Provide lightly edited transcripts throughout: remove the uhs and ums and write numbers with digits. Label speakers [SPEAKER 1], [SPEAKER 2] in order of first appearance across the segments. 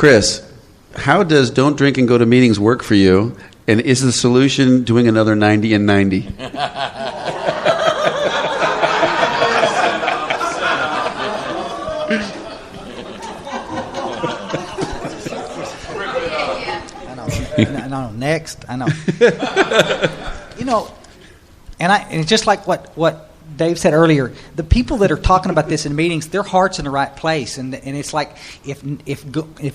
[SPEAKER 1] Chris, how does don't drink and go to meetings work for you? And is the solution doing another 90 and 90?
[SPEAKER 2] I know. Next, I know. And it's just like what Dave said earlier. The people that are talking about this in meetings, their heart's in the right place, and it's like if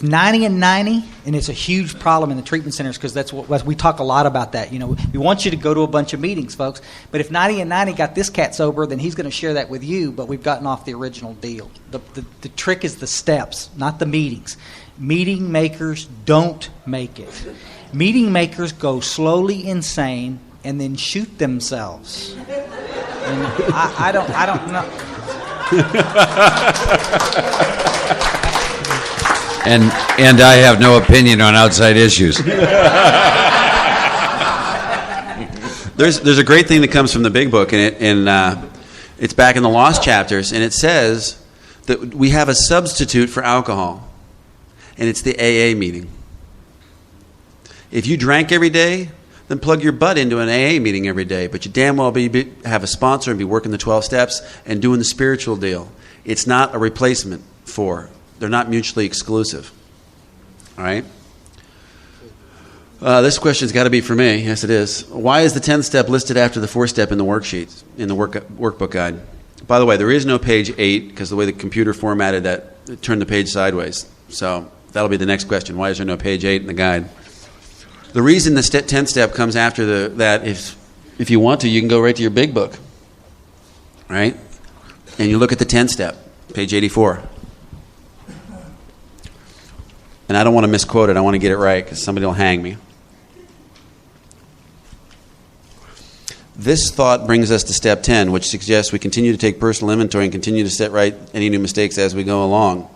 [SPEAKER 2] 90 and 90, and it's a huge problem in the treatment centers because that's what we talk a lot about that. We want you to go to a bunch of meetings, folks. But if 90 and 90 got this cat sober, then he's going to share that with you. But we've gotten off the original deal. The trick is the steps, not the meetings. Meeting makers don't make it. Meeting makers go slowly insane and then shoot themselves. And I don't know.
[SPEAKER 3] And I have no opinion on outside issues.
[SPEAKER 1] There's a great thing that comes from the Big Book, and it's back in the Lost chapters, and it says that we have a substitute for alcohol, and it's the AA meeting. If you drank every day, then plug your butt into an AA meeting every day. But you damn well have a sponsor and be working the 12 steps and doing the spiritual deal. It's not a replacement for. They're not mutually exclusive. All right? This question's got to be for me. Yes, it is. Why is the 10th step listed after the 4th step in the worksheet, in the workbook guide? By the way, there is no page 8 because the way the computer formatted that, it turned the page sideways. So that'll be the next question. Why is there no page 8 in the guide? The reason the 10th step comes after that, if you want to, you can go right to your Big Book, right? And you look at the 10th step, page 84. And I don't want to misquote it. I want to get it right because somebody will hang me. This thought brings us to step 10, which suggests we continue to take personal inventory and continue to set right any new mistakes as we go along.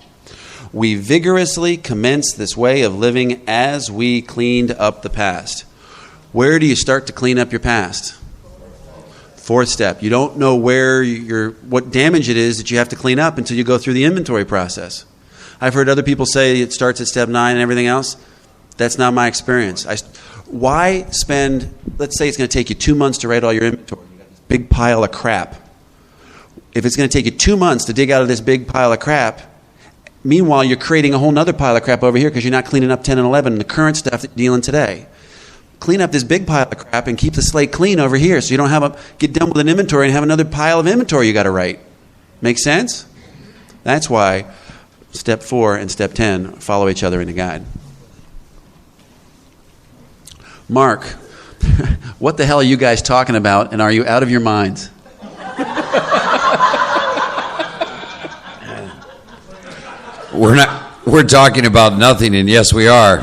[SPEAKER 1] We vigorously commence this way of living as we cleaned up the past. Where do you start to clean up your past? 4th step. You don't know what damage it is that you have to clean up until you go through the inventory process. I've heard other people say it starts at step 9 and everything else. That's not my experience. Why spend, let's say it's going to take you 2 months to write all your inventory. You got this big pile of crap. If it's going to take you 2 months to dig out of this big pile of crap, meanwhile, you're creating a whole other pile of crap over here because you're not cleaning up 10 and 11 and the current stuff that you're dealing today. Clean up this big pile of crap and keep the slate clean over here so you don't get done with an inventory and have another pile of inventory you got to write. Make sense? That's why step 4 and step 10 follow each other in the guide. Mark, what the hell are you guys talking about, and are you out of your minds?
[SPEAKER 3] We're talking about nothing, and yes, we are.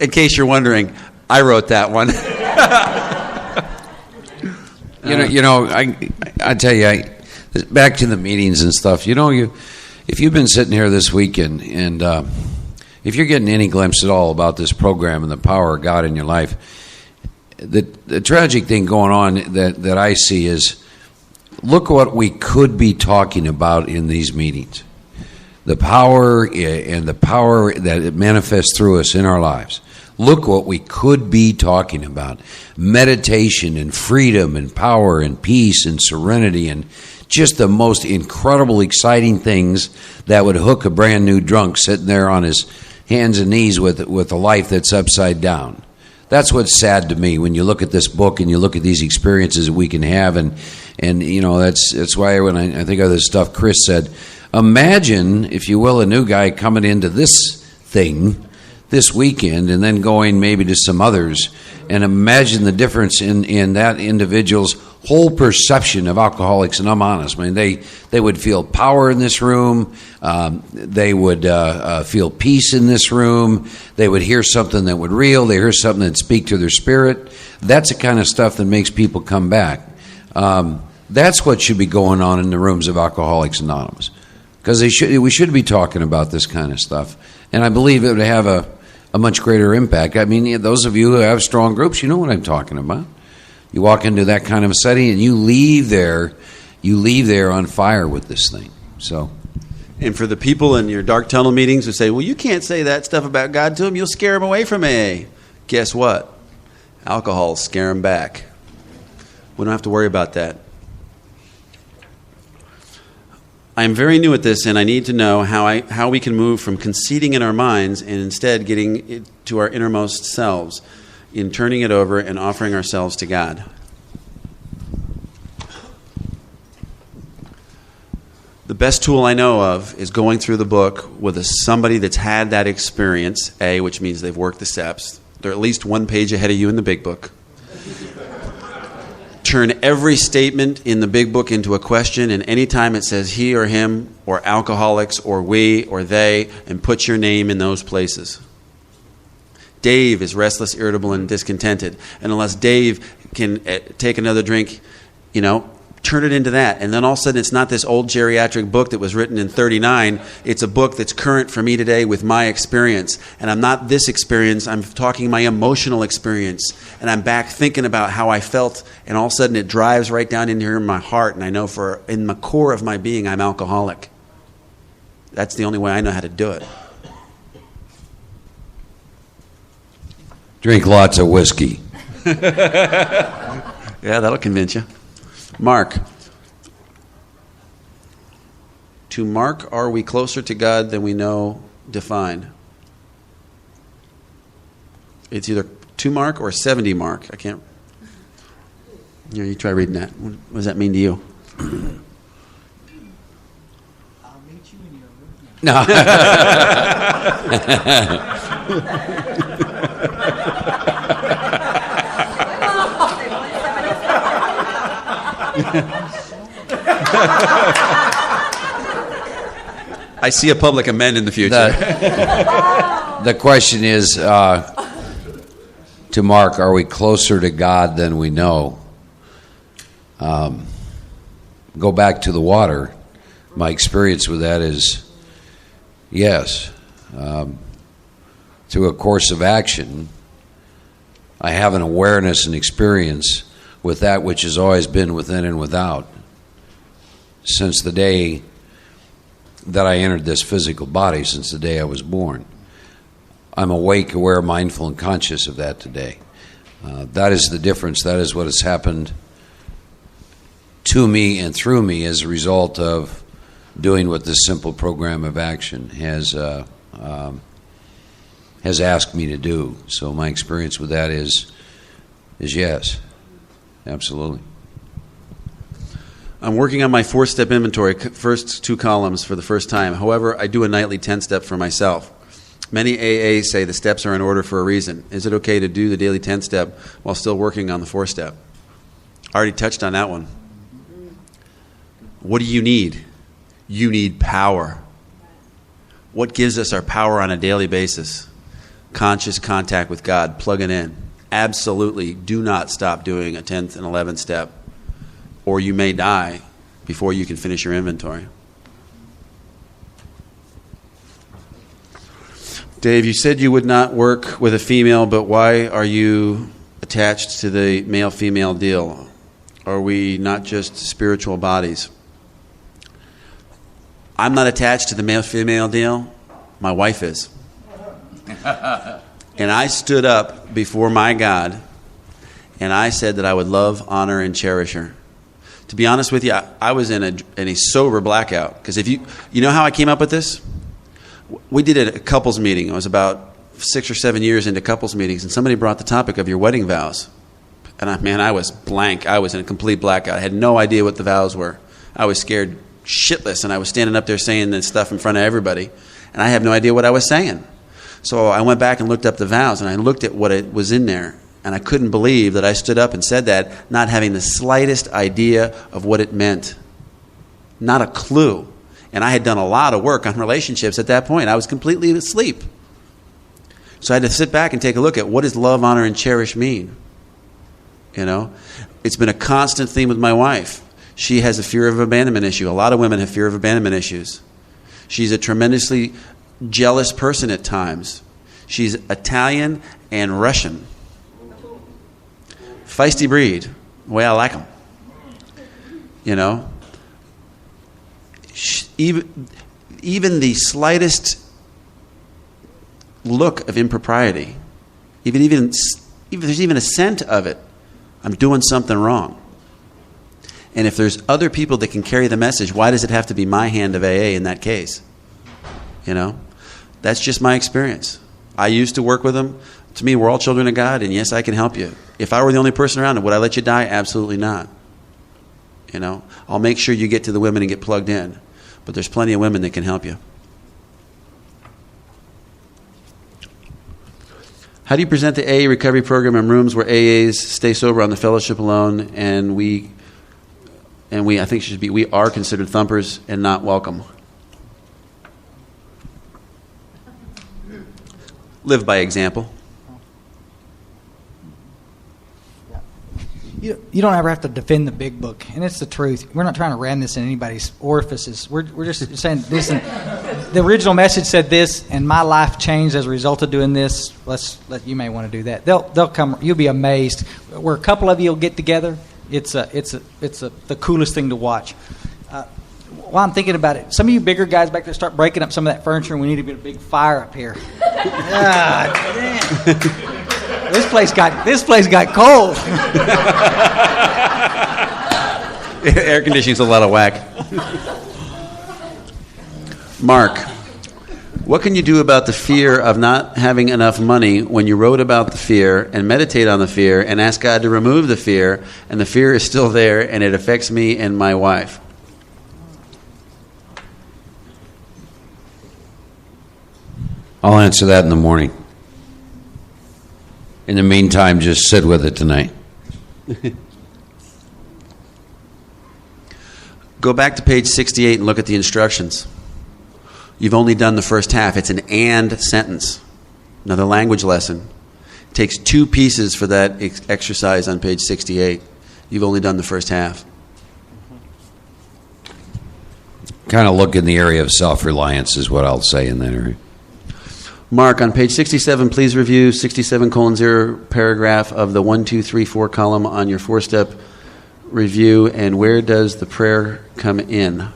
[SPEAKER 1] In case you're wondering, I wrote that one.
[SPEAKER 3] I tell you, back to the meetings and stuff. If you've been sitting here this weekend, and if you're getting any glimpse at all about this program and the power of God in your life, the tragic thing going on that I see is, look what we could be talking about in these meetings. The power and the power that it manifests through us in our lives. Look what we could be talking about. Meditation and freedom and power and peace and serenity and just the most incredible, exciting things that would hook a brand new drunk sitting there on his hands and knees with a life that's upside down. That's what's sad to me when you look at this book and you look at these experiences that we can have, and that's why when I think of this stuff Chris said, imagine, if you will, a new guy coming into this thing this weekend and then going maybe to some others, and imagine the difference in that individual's whole perception of Alcoholics Anonymous. I mean, they would feel power in this room. They would feel peace in this room. They would hear something that would reel. They hear something that speak to their spirit. That's the kind of stuff that makes people come back. That's what should be going on in the rooms of Alcoholics Anonymous, because we should be talking about this kind of stuff. And I believe it would have a much greater impact. I mean, those of you who have strong groups, you know what I'm talking about. You walk into that kind of a setting and you leave there on fire with this thing. So,
[SPEAKER 1] And for the people in your dark tunnel meetings who say, well, you can't say that stuff about God to them, you'll scare them away from AA. Guess what? Alcohol will scare them back. We don't have to worry about that. I am very new at this, and I need to know how we can move from conceiting in our minds and instead getting it to our innermost selves in turning it over and offering ourselves to God. The best tool I know of is going through the book with somebody that's had that experience, which means they've worked the steps. They're at least one page ahead of you in the big book. Turn every statement in the big book into a question, and anytime it says he or him or alcoholics or we or they, and put your name in those places. Dave is restless, irritable, and discontented. And unless Dave can take another drink, turn it into that. And then all of a sudden it's not this old geriatric book that was written in 1939. It's a book that's current for me today with my experience. And I'm not this experience. I'm talking my emotional experience. And I'm back thinking about how I felt. And all of a sudden it drives right down into here in my heart. And I know in the core of my being, I'm alcoholic. That's the only way I know how to do it.
[SPEAKER 3] drink lots of whiskey.
[SPEAKER 1] Yeah, that'll convince you. Mark. To Mark, are we closer to God than we know define? It's either to Mark or 70 Mark. I can't. You try reading that. What does that mean to you?
[SPEAKER 2] I'll meet you in your room.
[SPEAKER 3] No.
[SPEAKER 1] I see a public amend in the future.
[SPEAKER 3] The question is, to Mark, are we closer to God than we know? Go back to the water. My experience with that is, yes. Through a course of action, I have an awareness and experience with that which has always been within and without since the day that I entered this physical body, since the day I was born. I'm awake, aware, mindful, and conscious of that today. That is the difference. That is what has happened to me and through me as a result of doing what this simple program of action has asked me to do. So my experience with that is yes, absolutely.
[SPEAKER 1] I'm working on my 4-step inventory, first 2 columns for the first time. However, I do a nightly 10-step for myself. Many AAs say the steps are in order for a reason. Is it okay to do the daily 10-step while still working on the 4-step? I already touched on that one. What do you need? You need power. What gives us our power on a daily basis? Conscious contact with God, plug it in. Absolutely do not stop doing a 10th and 11th step, or you may die before you can finish your inventory. Dave, you said you would not work with a female, but why are you attached to the male-female deal? Are we not just spiritual bodies? I'm not attached to the male-female deal. My wife is. And I stood up before my God, and I said that I would love, honor, and cherish her. To be honest with you, I was in a sober blackout. Because if you know how I came up with this? We did a couples meeting. It was about 6 or 7 years into couples meetings, and somebody brought the topic of your wedding vows. And I was blank. I was in a complete blackout. I had no idea what the vows were. I was scared shitless, and I was standing up there saying this stuff in front of everybody, and I have no idea what I was saying. So I went back and looked up the vows, and I looked at what it was in there, and I couldn't believe that I stood up and said that, not having the slightest idea of what it meant. Not a clue. And I had done a lot of work on relationships at that point. I was completely asleep. So I had to sit back and take a look at what does love, honor, and cherish mean? It's been a constant theme with my wife. She has a fear of abandonment issue. A lot of women have fear of abandonment issues. She's a tremendously jealous person at times. She's Italian and Russian. Feisty breed, the way I like them. even the slightest look of impropriety, even if there's even a scent of it, I'm doing something wrong. And if there's other people that can carry the message, why does it have to be my hand of AA in that case? You know, that's just my experience. I used to work with them. To me, we're all children of God, and yes, I can help you. If I were the only person around, would I let you die? Absolutely not. You know, I'll make sure you get to the women and get plugged in. But there's plenty of women that can help you. How do you present the AA recovery program in rooms where AAs stay sober on the fellowship alone, and we I think should be, we are considered thumpers and not welcome? Live by example.
[SPEAKER 2] You don't ever have to defend the big book, and it's the truth. We're not trying to ram this in anybody's orifices. We're just saying this. The original message said this, and my life changed as a result of doing this. You may want to do that. They'll come. You'll be amazed. Where a couple of you will get together, it's the coolest thing to watch. While I'm thinking about it, some of you bigger guys back there start breaking up some of that furniture, and we need to get a big fire up here. God damn. This place got cold.
[SPEAKER 1] Air conditioning's a lot of whack. Mark, what can you do about the fear of not having enough money when you wrote about the fear and meditate on the fear and ask God to remove the fear, and the fear is still there and it affects me and my wife?
[SPEAKER 3] I'll answer that in the morning. In the meantime, just sit with it tonight.
[SPEAKER 1] Go back to page 68 and look at the instructions. You've only done the first half. It's an and sentence. Another language lesson. It takes two pieces for that exercise on page 68. You've only done the first half.
[SPEAKER 3] Kind of look in the area of self-reliance is what I'll say in that area.
[SPEAKER 1] Mark, on page 67, please review 67:0 paragraph of the 1, 2, 3, 4 column on your 4-step review, and where does the prayer come in?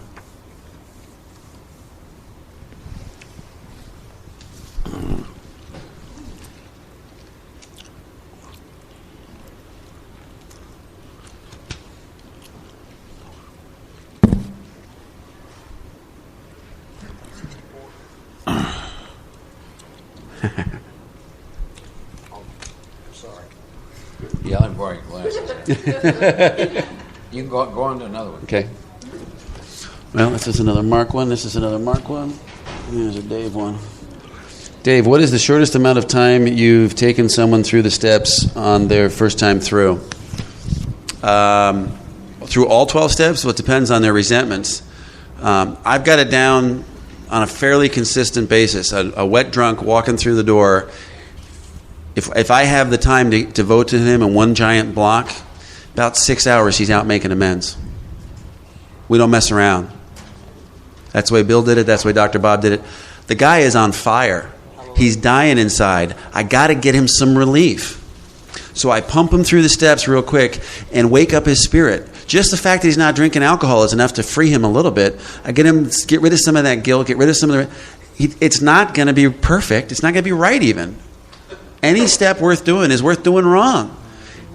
[SPEAKER 3] Yeah, I'm borrowing glasses. You can go on to another one.
[SPEAKER 1] Okay. Well, this is another Mark one. This is another Mark one. And there's a Dave one. Dave, what is the shortest amount of time you've taken someone through the steps on their first time through? Through all 12 steps? Well, it depends on their resentments. I've got it down on a fairly consistent basis. A wet drunk walking through the door, if I have the time to devote to him in one giant block, about 6 hours he's out making amends. We don't mess around. That's the way Bill did it. That's the way Dr. Bob did it. The guy is on fire. He's dying inside. I got to get him some relief. So I pump him through the steps real quick and wake up his spirit. Just the fact that he's not drinking alcohol is enough to free him a little bit. I get rid of some of that guilt, get rid of some of the... It's not going to be perfect. It's not going to be right even. Any step worth doing is worth doing wrong.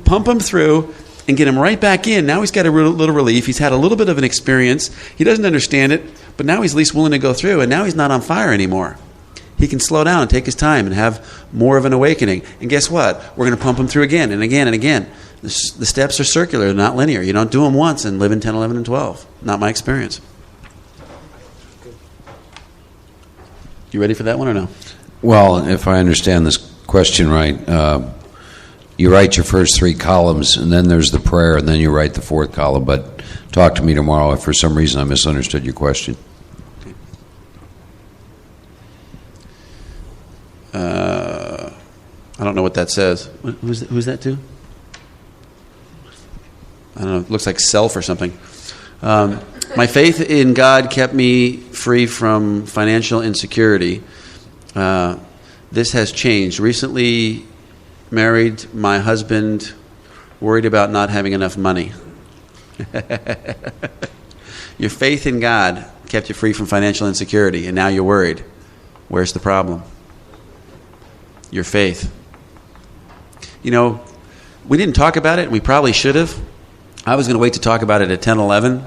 [SPEAKER 1] Pump him through and get him right back in. Now he's got a little relief. He's had a little bit of an experience. He doesn't understand it, but now he's at least willing to go through, and now he's not on fire anymore. He can slow down and take his time and have more of an awakening. And guess what? We're going to pump him through again and again and again. The steps are circular, they're not linear. You don't do them once and live in 10, 11, and 12. Not my experience. You ready for that one or no?
[SPEAKER 3] Well, if I understand this question right, you write your first 3 columns, and then there's the prayer, and then you write the 4th column. But talk to me tomorrow if for some reason I misunderstood your question.
[SPEAKER 1] I don't know what that says. Who's that to? I don't know. It looks like self or something. My faith in God kept me free from financial insecurity. This has changed. Recently married, my husband worried about not having enough money. Your faith in God kept you free from financial insecurity, and now you're worried. Where's the problem? Your faith. You know, we didn't talk about it, and we probably should have. I was going to wait to talk about it at 10:11.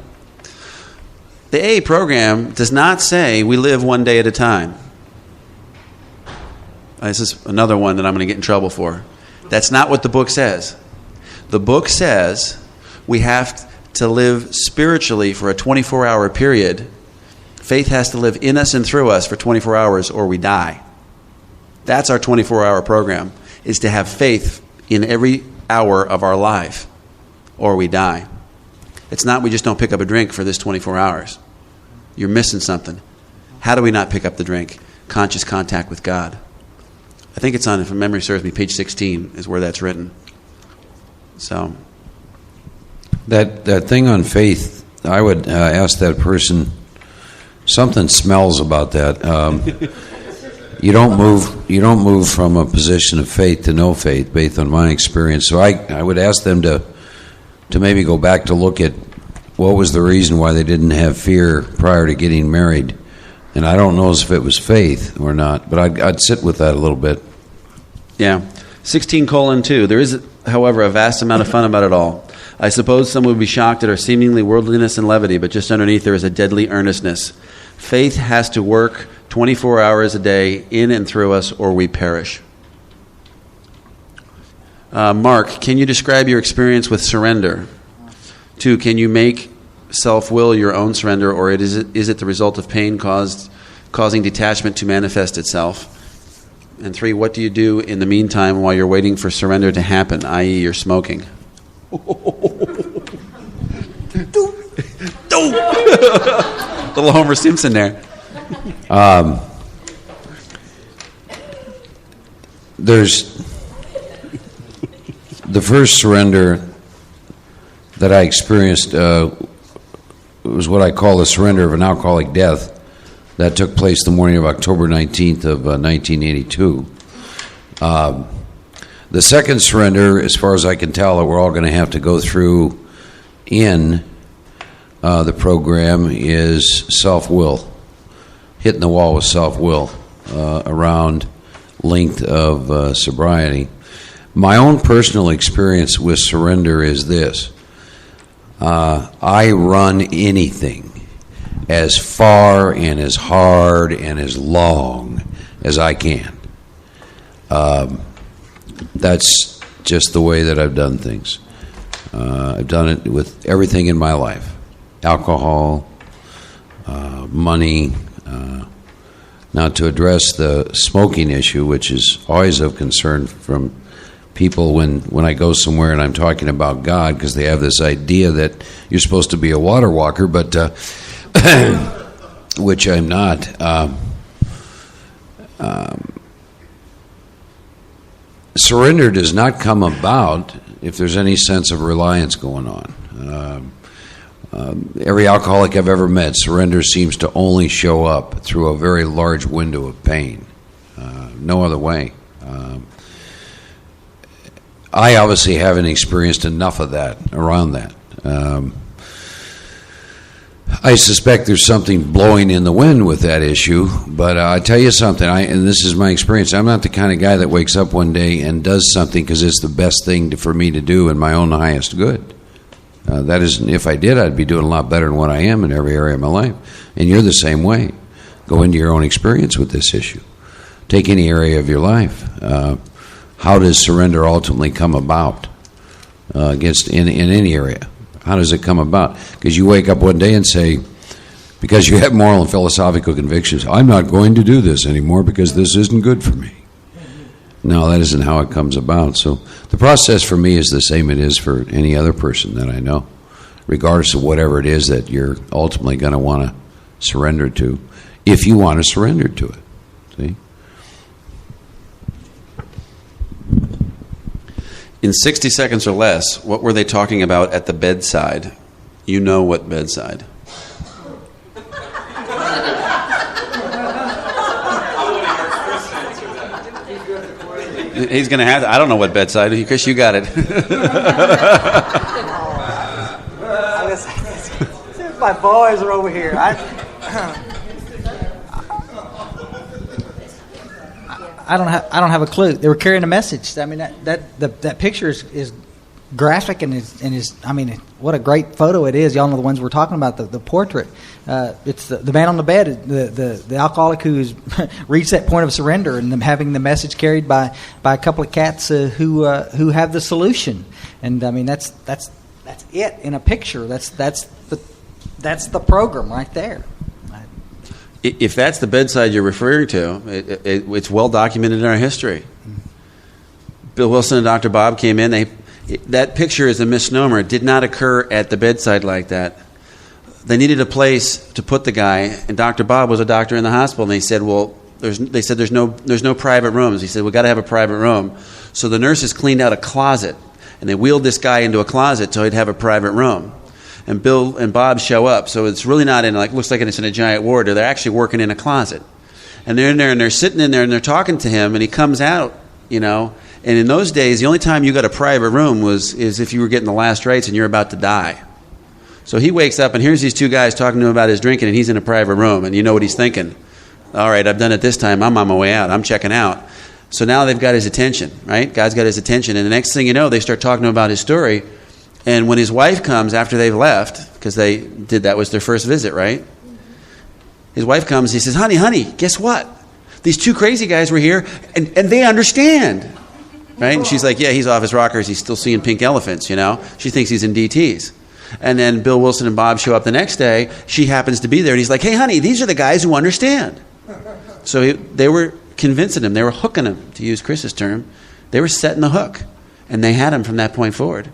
[SPEAKER 1] The AA program does not say we live one day at a time. This is another one that I'm going to get in trouble for. That's not what the book says. The book says we have to live spiritually for a 24-hour period. Faith has to live in us and through us for 24 hours or we die. That's our 24-hour program, is to have faith in every hour of our life or we die. It's not we just don't pick up a drink for this 24 hours. You're missing something. How do we not pick up the drink? Conscious contact with God. I think it's on, if memory serves me, page 16 is where that's written. So
[SPEAKER 3] that thing on faith, I would ask that person, something smells about that. You don't move from a position of faith to no faith based on my experience. So I would ask them to maybe go back to look at what was the reason why they didn't have fear prior to getting married. And I don't know if it was faith or not, but I'd sit with that a little bit.
[SPEAKER 1] Yeah. 16:2. There is, however, a vast amount of fun about it all. I suppose some would be shocked at our seemingly worldliness and levity, but just underneath there is a deadly earnestness. Faith has to work 24 hours a day in and through us or we perish. Mark, can you describe your experience with surrender? 2, can you make self-will your own surrender, or is it the result of pain causing detachment to manifest itself? And 3, what do you do in the meantime while you're waiting for surrender to happen, i.e. you're smoking? Little Homer Simpson there.
[SPEAKER 3] There's the first surrender that I experienced was what I call the surrender of an alcoholic death. That took place the morning of October 19th of 1982. The second surrender, as far as I can tell, that we're all going to have to go through in the program is self-will. Hitting the wall with self-will around length of sobriety. My own personal experience with surrender is this. I run anything as far and as hard and as long as I can. That's just the way that I've done things. I've done it with everything in my life. Alcohol, money, not to address the smoking issue, which is always of concern from people when I go somewhere and I'm talking about God, because they have this idea that you're supposed to be a water walker, but which I'm not. Surrender does not come about if there's any sense of reliance going on. Every alcoholic I've ever met, surrender seems to only show up through a very large window of pain. No other way. I obviously haven't experienced enough of that around that. I suspect there's something blowing in the wind with that issue, but I tell you something, and this is my experience, I'm not the kind of guy that wakes up one day and does something because it's the best thing for me to do in my own highest good. That isn't, if I did, I'd be doing a lot better than what I am in every area of my life. And you're the same way. Go into your own experience with this issue. Take any area of your life. How does surrender ultimately come about in any area? How does it come about? Because you wake up one day and say, because you have moral and philosophical convictions, I'm not going to do this anymore because this isn't good for me. No, that isn't how it comes about. So the process for me is the same it is for any other person that I know, regardless of whatever it is that you're ultimately going to want to surrender to, if you want to surrender to it. See?
[SPEAKER 1] In 60 seconds or less, what were they talking about at the bedside? You know what bedside. He's going to have to. I don't know what bedside. Chris, you got it.
[SPEAKER 2] my boys are over here. I don't have a clue. They were carrying a message. I mean, that picture is graphic and is. I mean, what a great photo it is. Y'all know the ones we're talking about. The portrait. It's the man on the bed, the alcoholic who's reached that point of surrender, and them having the message carried by a couple of cats who have the solution. And I mean, that's it in a picture. That's the program right there.
[SPEAKER 1] If that's the bedside you're referring to, it's well documented in our history. Bill Wilson and Dr. Bob came in. That picture is a misnomer. It did not occur at the bedside like that. They needed a place to put the guy, and Dr. Bob was a doctor in the hospital. And they said, "Well, there's no private rooms." He said, "We got to have a private room." So the nurses cleaned out a closet, and they wheeled this guy into a closet so he'd have a private room. And Bill and Bob show up, so it's really not looks like it's in a giant ward. They're actually working in a closet, and they're in there and they're sitting in there and they're talking to him, and he comes out, And in those days, the only time you got a private room is if you were getting the last rites and you're about to die. So he wakes up and here's these two guys talking to him about his drinking, and he's in a private room, and you know what he's thinking? All right, I've done it this time. I'm on my way out. I'm checking out. So now they've got his attention, right? God's got his attention, and the next thing you know, they start talking to him about his story. And when his wife comes after they've left, because that was their first visit, right? His wife comes, he says, honey, guess what? These two crazy guys were here, and they understand. Right? And she's like, yeah, he's off his rockers. He's still seeing pink elephants, She thinks he's in DTs. And then Bill Wilson and Bob show up the next day. She happens to be there, and he's like, hey, honey, these are the guys who understand. So they were convincing him. They were hooking him, to use Chris's term. They were setting the hook, and they had him from that point forward.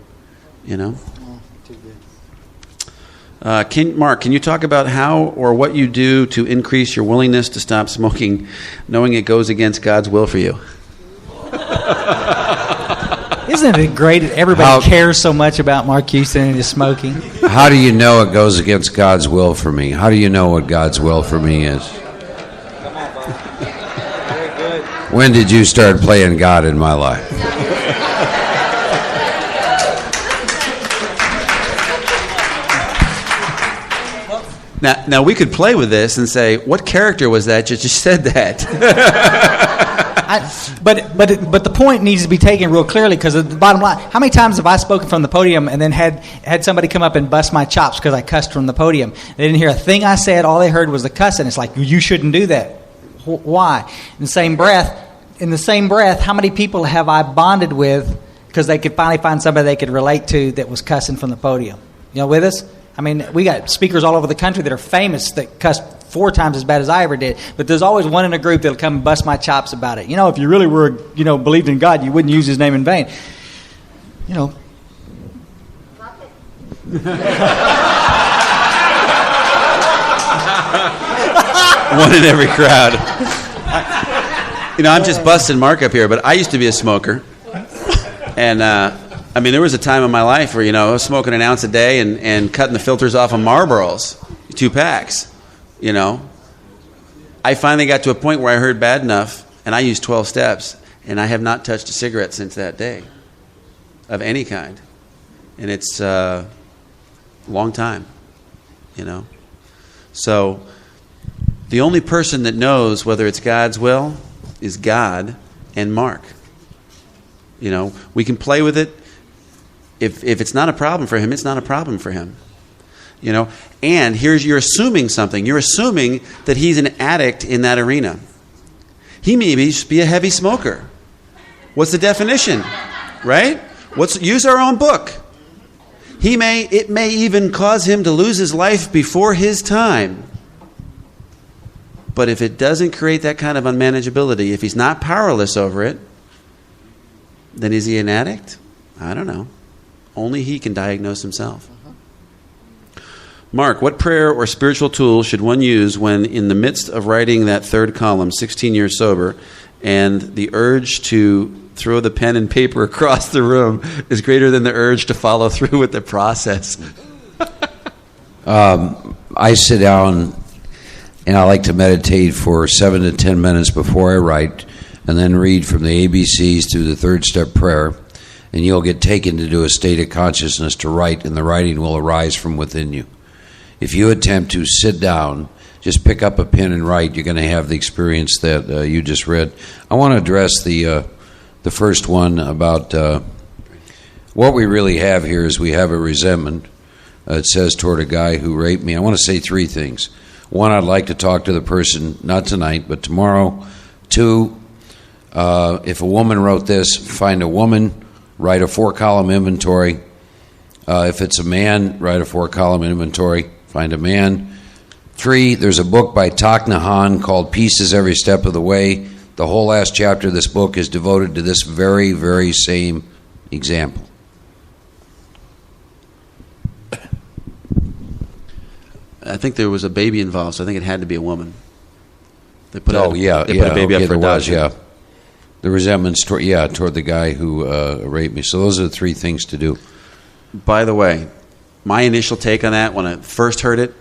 [SPEAKER 1] Mark, can you talk about how or what you do to increase your willingness to stop smoking, knowing it goes against God's will for you?
[SPEAKER 2] Isn't it great that everybody cares so much about Mark Houston and his smoking?
[SPEAKER 3] How do you know it goes against God's will for me? How do you know what God's will for me is? When did you start playing God in my life?
[SPEAKER 1] Now we could play with this and say, what character was that just said that?
[SPEAKER 2] But the point needs to be taken real clearly, because the bottom line, how many times have I spoken from the podium and then had somebody come up and bust my chops because I cussed from the podium? They didn't hear a thing I said. All they heard was the cussing. It's like, you shouldn't do that. Why? In the same breath, how many people have I bonded with because they could finally find somebody they could relate to that was cussing from the podium? With us? I mean, we got speakers all over the country that are famous that cuss 4 times as bad as I ever did. But there's always one in a group that'll come and bust my chops about it. If you really were, believed in God, you wouldn't use His name in vain. One
[SPEAKER 1] in every crowd. I'm just busting Mark up here, but I used to be a smoker. And, there was a time in my life where, I was smoking an ounce a day and cutting the filters off of Marlboros, 2 packs, I finally got to a point where I heard bad enough, and I used 12 steps, and I have not touched a cigarette since that day of any kind. And it's a long time, So the only person that knows whether it's God's will is God and Mark. We can play with it. If it's not a problem for him, it's not a problem for him. And you're assuming something. You're assuming that he's an addict in that arena. He may be a heavy smoker. What's the definition? Right? Use our own book. It may even cause him to lose his life before his time. But if it doesn't create that kind of unmanageability, if he's not powerless over it, then is he an addict? I don't know. Only he can diagnose himself. Mark, what prayer or spiritual tool should one use when in the midst of writing that third column, 16 years sober, and the urge to throw the pen and paper across the room is greater than the urge to follow through with the process?
[SPEAKER 3] I sit down and I like to meditate for 7 to 10 minutes before I write, and then read from the ABCs through the third step prayer, and you'll get taken into a state of consciousness to write, and the writing will arise from within you. if you attempt to sit down, just pick up a pen and write, you're going to have the experience that you just read. I want to address the first one about what we really have here is we have a resentment. It says toward a guy who raped me. I want to say three things. One, I'd like to talk to the person, not tonight, but tomorrow. Two, if a woman wrote this, find a woman, write a 4-column inventory. If it's a man, write a 4-column inventory, find a man. 3, there's a book by Tak Nahan called Pieces Every Step of the Way. The whole last chapter of this book is devoted to this very, very same example.
[SPEAKER 1] I think there was a baby involved, so I think it had to be a woman. They put
[SPEAKER 3] put a baby
[SPEAKER 1] up for adoption.
[SPEAKER 3] Yeah. The resentment toward the guy who raped me. So those are the three things to do.
[SPEAKER 1] By the way, my initial take on that when I first heard it,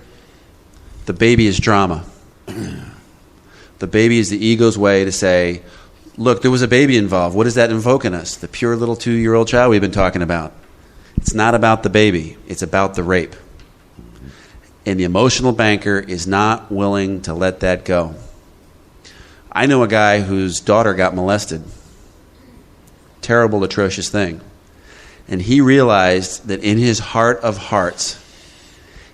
[SPEAKER 1] the baby is drama. The baby is the ego's way to say, look, there was a baby involved. What does that invoke in us? The pure little 2-year-old child we've been talking about. It's not about the baby. It's about the rape. And the emotional banker is not willing to let that go. I know a guy whose daughter got molested. Terrible, atrocious thing. And he realized that in his heart of hearts,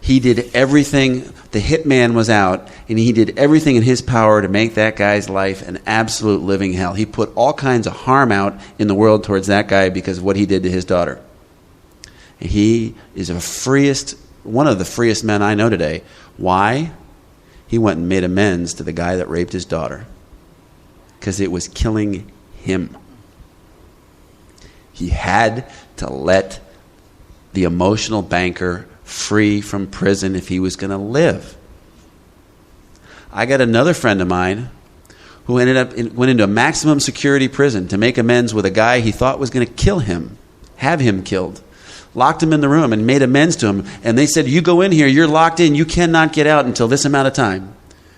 [SPEAKER 1] he did everything. The hitman was out, and he did everything in his power to make that guy's life an absolute living hell. He put all kinds of harm out in the world towards that guy because of what he did to his daughter. And he is one of the freest men I know today. Why? He went and made amends to the guy that raped his daughter because it was killing him. He had to let the emotional banker free from prison if he was going to live. I got another friend of mine who went into a maximum security prison to make amends with a guy he thought was going to kill him, have him killed. Locked him in the room and made amends to him. And they said, you go in here, you're locked in, you cannot get out until this amount of time.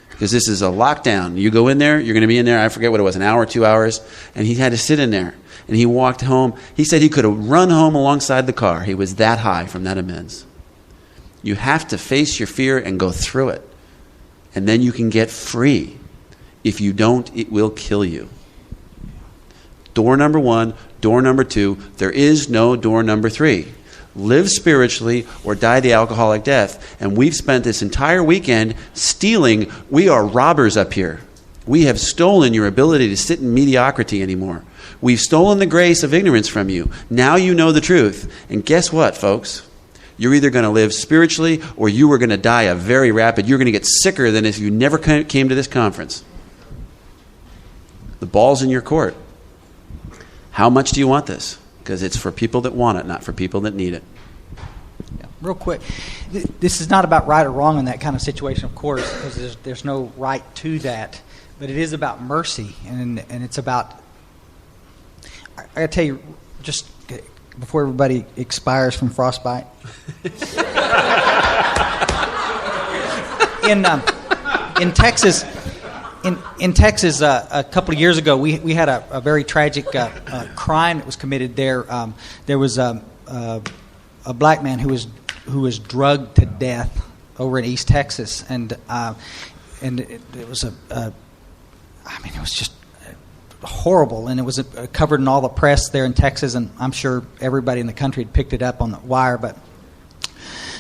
[SPEAKER 1] Because this is a lockdown. You go in there, you're going to be in there, I forget what it was, an hour, 2 hours. And he had to sit in there. And he walked home. He said he could have run home alongside the car. He was that high from that amends. You have to face your fear and go through it. And then you can get free. If you don't, it will kill you. Door number 1, door number 2, there is no door number 3. Live spiritually or die the alcoholic death. And we've spent this entire weekend stealing. We are robbers up here. We have stolen your ability to sit in mediocrity anymore. We've stolen the grace of ignorance from you. Now you know the truth. And guess what, folks? You're either going to live spiritually or you are going to die a very rapid. You're going to get sicker than if you never came to this conference. The ball's in your court. How much do you want this? Because it's for people that want it, not for people that need it.
[SPEAKER 2] Yeah, real quick, this is not about right or wrong in that kind of situation, of course, because there's no right to that. But it is about mercy, and it's about. I got to tell you, just before everybody expires from frostbite. In Texas. In Texas, a couple of years ago, we had a very tragic crime that was committed there. There was a black man who was drugged to death over in East Texas, and it was it was just horrible, and it was covered in all the press there in Texas, and I'm sure everybody in the country had picked it up on the wire. But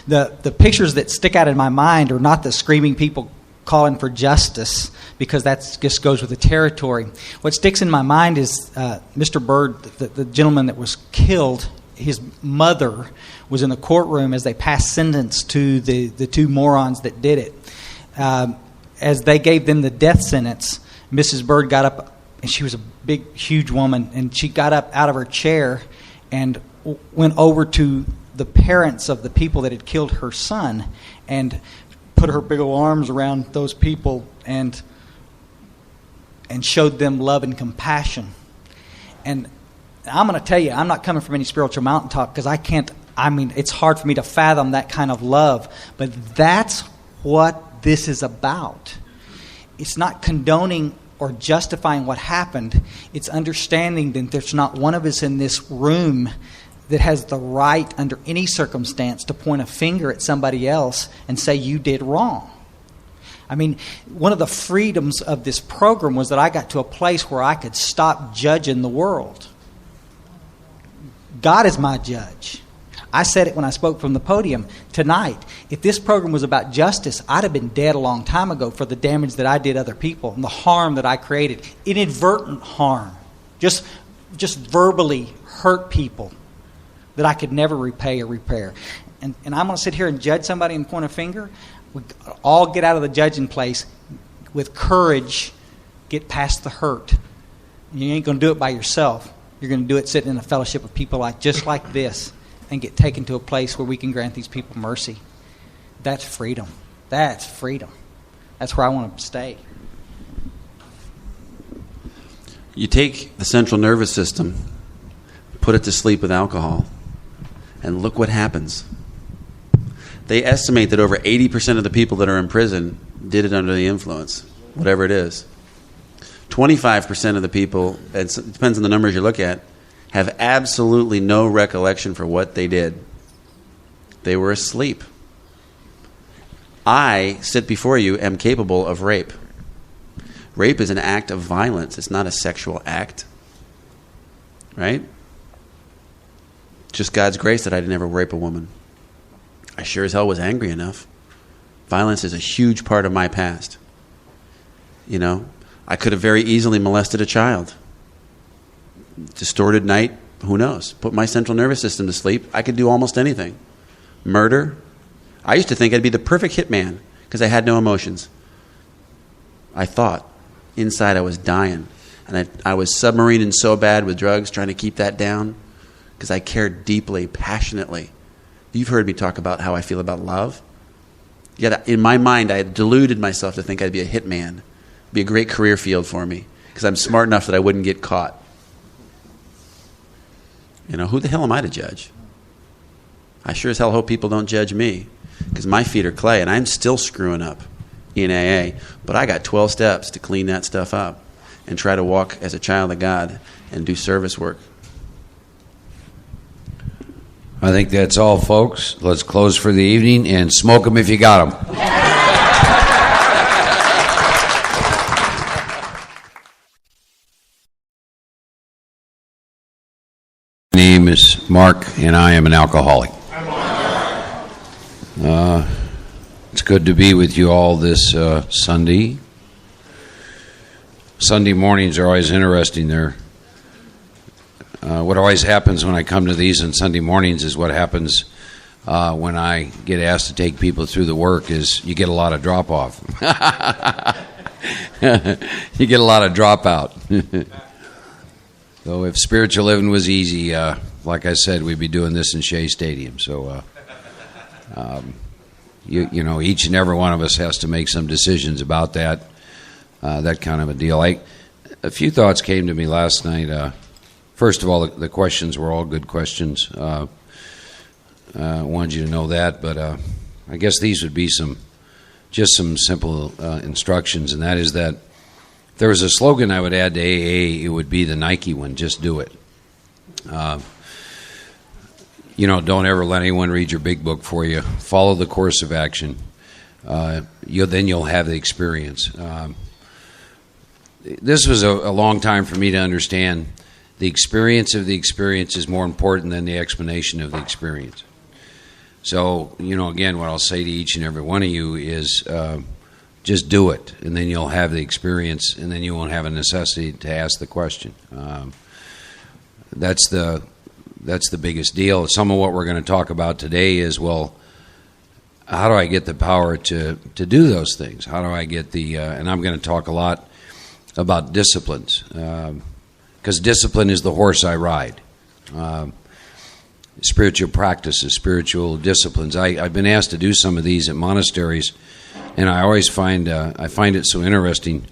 [SPEAKER 2] the pictures that stick out in my mind are not the screaming people calling for justice, because that just goes with the territory. What sticks in my mind is Mr. Byrd, the gentleman that was killed. His mother was in the courtroom as they passed sentence to the two morons that did it. As they gave them the death sentence, Mrs. Byrd got up, and she was a big, huge woman, and she got up out of her chair and went over to the parents of the people that had killed her son and put her big old arms around those people and showed them love and compassion. And I'm going to tell you, I'm not coming from any spiritual mountaintop because it's hard for me to fathom that kind of love. But that's what this is about. It's not condoning or justifying what happened. It's understanding that there's not one of us in this room that has the right under any circumstance to point a finger at somebody else and say you did wrong. I mean, one of the freedoms of this program was that I got to a place where I could stop judging the world. God is my judge. I said it when I spoke from the podium tonight. If this program was about justice, I'd have been dead a long time ago for the damage that I did other people and the harm that I created. Inadvertent harm. Just verbally hurt people that I could never repay or repair. And I'm going to sit here and judge somebody and point a finger? We all get out of the judging place with courage, get past the hurt. You ain't going to do it by yourself. You're going to do it sitting in a fellowship of people just like this and get taken to a place where we can grant these people mercy. That's freedom. That's freedom. That's where I want to stay.
[SPEAKER 1] You take the central nervous system, put it to sleep with alcohol, and look what happens. They estimate that over 80% of the people that are in prison did it under the influence, whatever it is. 25% of the people, it depends on the numbers you look at, have absolutely no recollection for what they did. They were asleep. I sit before you, am capable of rape. Rape is an act of violence. It's not a sexual act. Right? Just God's grace that I didn't ever rape a woman. I sure as hell was angry enough. Violence is a huge part of my past. You know, I could have very easily molested a child. Distorted night, who knows? Put my central nervous system to sleep. I could do almost anything. Murder. I used to think I'd be the perfect hitman because I had no emotions. I thought. Inside I was dying. And I was submarining so bad with drugs, trying to keep that down because I cared deeply, passionately. You've heard me talk about how I feel about love. Yet in my mind, I had deluded myself to think I'd be a hitman. It'd be a great career field for me because I'm smart enough that I wouldn't get caught. You know, who the hell am I to judge? I sure as hell hope people don't judge me because my feet are clay and I'm still screwing up in AA. But I got 12 steps to clean that stuff up and try to walk as a child of God and do service work.
[SPEAKER 3] I think that's all, folks. Let's close for the evening and smoke them if you got them. My name is Mark, and I am an alcoholic. It's good to be with you all this Sunday. Sunday mornings are always interesting. What always happens when I come to these on Sunday mornings is what happens when I get asked to take people through the work is you get a lot of drop-off. You get a lot of dropout. So if spiritual living was easy, like I said, we'd be doing this in Shea Stadium. So, you know, each and every one of us has to make some decisions about that kind of a deal. A few thoughts came to me last night. First of all, the questions were all good questions. I wanted you to know that, but I guess these would be some simple instructions, and that is that if there was a slogan I would add to AA, it would be the Nike one, just do it. You know, don't ever let anyone read your big book for you. Follow the course of action. Then you'll have the experience. This was a long time for me to understand. The experience of the experience is more important than the explanation of the experience. So, you know, again, what I'll say to each and every one of you is just do it, and then you'll have the experience, and then you won't have a necessity to ask the question. That's the biggest deal. Some of what we're going to talk about today is, well, how do I get the power to do those things? How do I get and I'm going to talk a lot about disciplines. Because discipline is the horse I ride. Spiritual practices, spiritual disciplines. I've been asked to do some of these at monasteries, and I always find it so interesting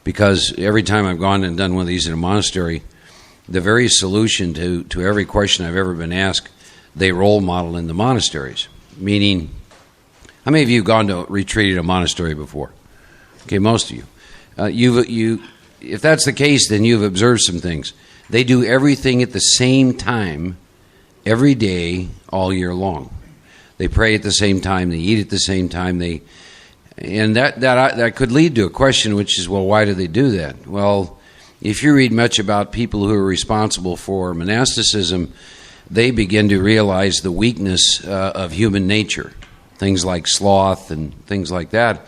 [SPEAKER 3] because every time I've gone and done one of these in a monastery, the very solution to every question I've ever been asked, they role model in the monasteries. Meaning, how many of you have gone to retreat at a monastery before? Okay, most of you. If that's the case, then you've observed some things. They do everything at the same time every day, all year long. They pray at the same time. They eat at the same time. And that could lead to a question, which is, well, why do they do that? Well, if you read much about people who are responsible for monasticism, they begin to realize the weakness of human nature, things like sloth and things like that.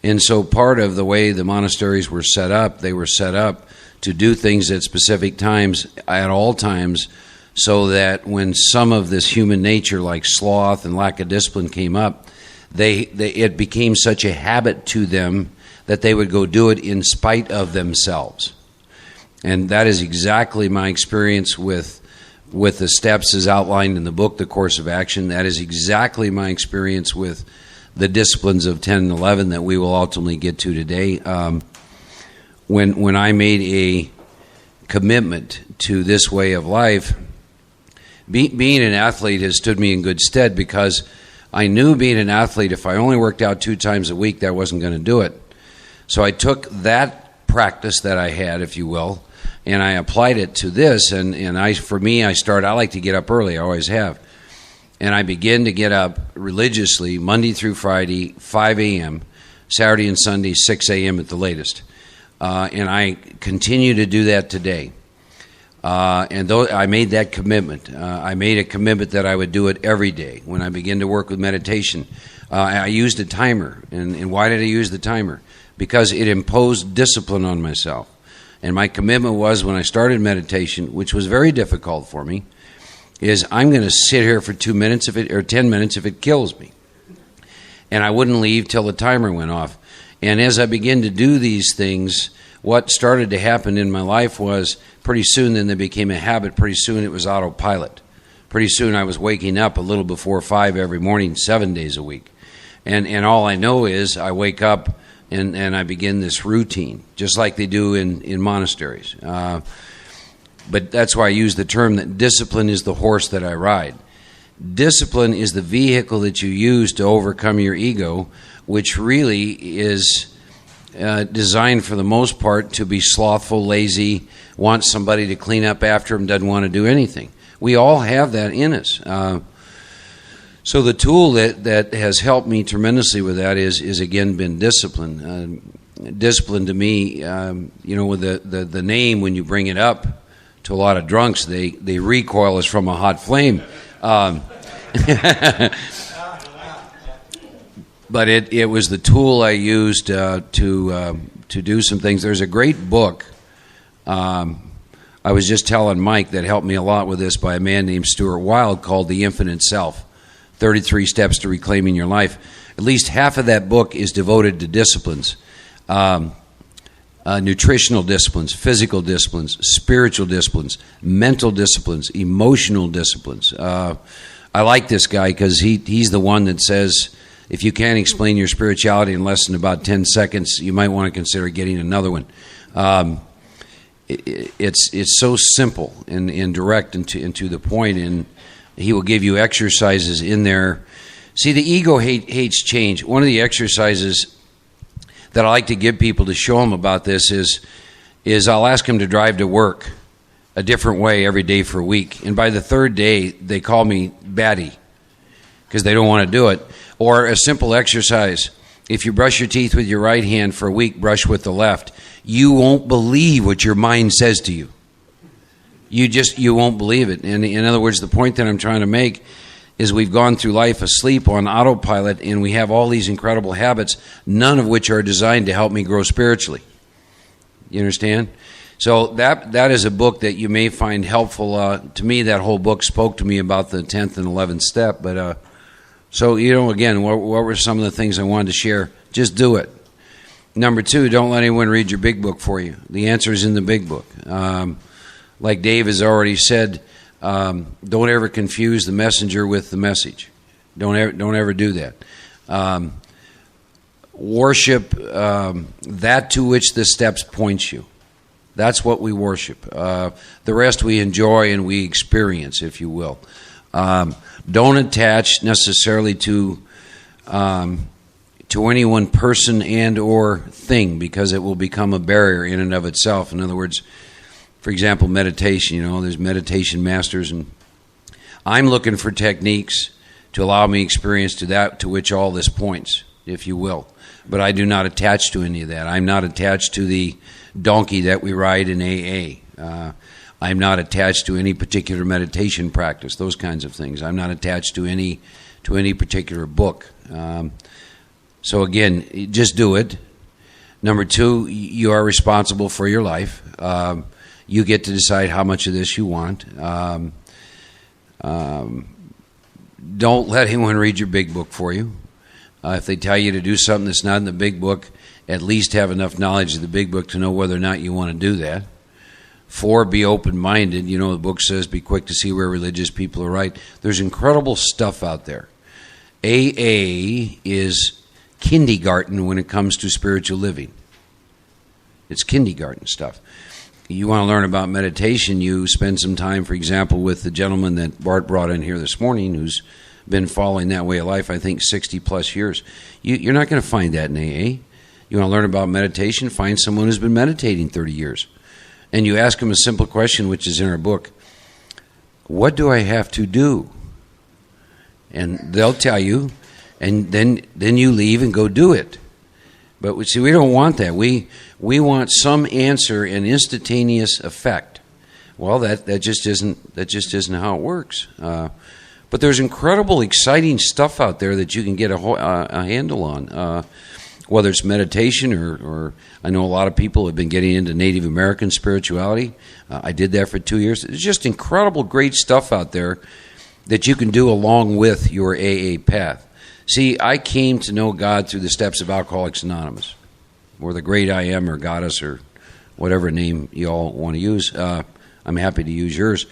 [SPEAKER 3] And so part of the way the monasteries were set up, they were set up to do things at specific times, at all times, so that when some of this human nature, like sloth and lack of discipline, came up, it became such a habit to them that they would go do it in spite of themselves. And that is exactly my experience with the steps as outlined in the book, The Course of Action. That is exactly my experience with the disciplines of 10 and 11 that we will ultimately get to today. When I made a commitment to this way of life, being an athlete has stood me in good stead, because I knew being an athlete, if I only worked out 2 times a week, that wasn't going to do it. So I took that practice that I had, if you will, and I applied it to this. And I like to get up early. I always have. And I begin to get up religiously Monday through Friday, 5 a.m., Saturday and Sunday, 6 a.m. at the latest. And I continue to do that today. And though I made that commitment, I made a commitment that I would do it every day. When I begin to work with meditation, I used a timer. And why did I use the timer? Because it imposed discipline on myself. And my commitment was, when I started meditation, which was very difficult for me, is I'm going to sit here for 2 minutes or 10 minutes if it kills me. And I wouldn't leave till the timer went off. And as I began to do these things, what started to happen in my life was, pretty soon then they became a habit. Pretty soon it was autopilot. Pretty soon I was waking up a little before 5 every morning, 7 days a week. And all I know is I wake up and I begin this routine, just like they do in monasteries. But that's why I use the term that discipline is the horse that I ride. Discipline is the vehicle that you use to overcome your ego, which really is designed for the most part to be slothful, lazy, wants somebody to clean up after him, doesn't want to do anything. We all have that in us. So the tool that has helped me tremendously with that is again, been discipline. Discipline to me, with the name, when you bring it up to a lot of drunks, they recoil as from a hot flame. But it was the tool I used to do some things. There's a great book I was just telling Mike that helped me a lot with this, by a man named Stuart Wilde, called The Infinite Self, 33 Steps to Reclaiming Your Life. At least half of that book is devoted to disciplines. Nutritional disciplines, physical disciplines, spiritual disciplines, mental disciplines, emotional disciplines. I like this guy because he's the one that says, if you can't explain your spirituality in less than about 10 seconds, you might want to consider getting another one. It's so simple and direct and to the point, and he will give you exercises in there. See, the ego hates change. One of the exercises that I like to give people to show them about this is I'll ask them to drive to work a different way every day for a week. And by the third day, they call me batty because they don't want to do it. Or a simple exercise. If you brush your teeth with your right hand for a week, brush with the left. You won't believe what your mind says to you. You won't believe it. And in other words, the point that I'm trying to make is we've gone through life asleep on autopilot, and we have all these incredible habits, none of which are designed to help me grow spiritually. You understand? So that is a book that you may find helpful. To me, that whole book spoke to me about the 10th and 11th step. But so, again, what were some of the things I wanted to share? Just do it. Number 2, don't let anyone read your big book for you. The answer is in the big book. Like Dave has already said, don't ever confuse the messenger with the message. Don't ever do that. Worship that to which the steps point you. That's what we worship. The rest we enjoy and we experience, if you will. Don't attach necessarily to any one person and or thing, because it will become a barrier in and of itself. In other words, for example, meditation. There's meditation masters, and I'm looking for techniques to allow me experience to that to which all this points, if you will. But I do not attach to any of that. I'm not attached to the donkey that we ride in AA. I'm not attached to any particular meditation practice, those kinds of things. I'm not attached to any particular book. So again, just do it. Number two, you are responsible for your life. You get to decide how much of this you want. Don't let anyone read your big book for you. If they tell you to do something that's not in the big book, at least have enough knowledge of the big book to know whether or not you want to do that. 4, be open-minded. You know, the book says be quick to see where religious people are right. There's incredible stuff out there. AA is kindergarten when it comes to spiritual living. It's kindergarten stuff. You want to learn about meditation, you spend some time, for example, with the gentleman that Bart brought in here this morning who's been following that way of life, I think, 60-plus years. You're not going to find that in AA. You want to learn about meditation, find someone who's been meditating 30 years. And you ask them a simple question, which is in our book. What do I have to do? And they'll tell you, and then you leave and go do it. But we don't want that. We want some answer and instantaneous effect. Well, that just isn't how it works. But there's incredible, exciting stuff out there that you can get a handle on. Whether it's meditation or I know a lot of people have been getting into Native American spirituality. I did that for 2 years. There's just incredible, great stuff out there that you can do along with your AA path. See, I came to know God through the steps of Alcoholics Anonymous, or the Great I Am, or Goddess, or whatever name you all want to use. I'm happy to use yours.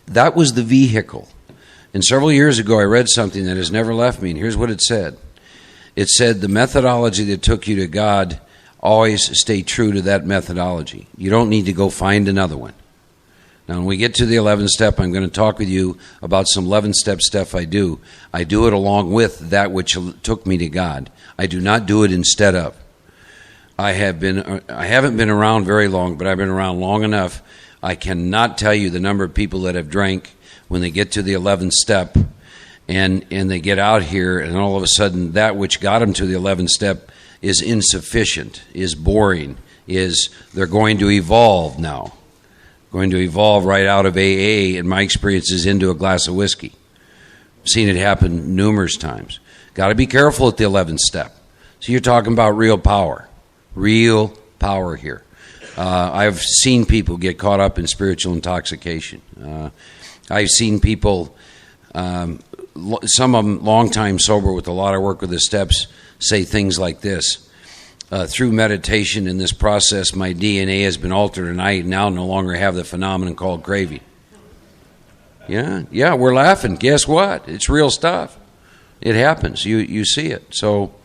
[SPEAKER 3] That was the vehicle. And several years ago, I read something that has never left me, and here's what it said. It said, the methodology that took you to God, always stay true to that methodology. You don't need to go find another one. Now, when we get to the 11th step, I'm going to talk with you about some 11th-step stuff I do. I do it along with that which took me to God. I do not do it instead of. I haven't been around very long, but I've been around long enough. I cannot tell you the number of people that have drank when they get to the 11th step and they get out here, and all of a sudden that which got them to the 11th step is insufficient, is boring, they're going to evolve now. Going to evolve right out of AA, in my experiences, into a glass of whiskey. I've seen it happen numerous times. Got to be careful at the 11th step. So you're talking about real power here. I've seen people get caught up in spiritual intoxication. I've seen people, some of them long time sober with a lot of work with the steps, say things like this. Through meditation in this process, my DNA has been altered, and I now no longer have the phenomenon called craving. Yeah, we're laughing. Guess what? It's real stuff. It happens. You see it. So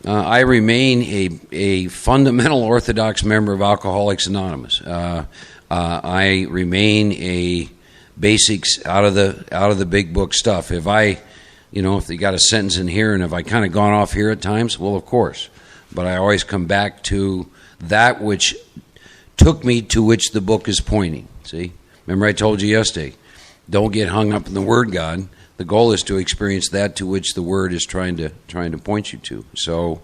[SPEAKER 3] I remain a fundamental Orthodox member of Alcoholics Anonymous. I remain a basics out of the big book stuff. If they got a sentence in here, and have I kind of gone off here at times? Well, of course. But I always come back to that which took me to which the book is pointing. See? Remember I told you yesterday, don't get hung up in the Word, God. The goal is to experience that to which the Word is trying to point you to. So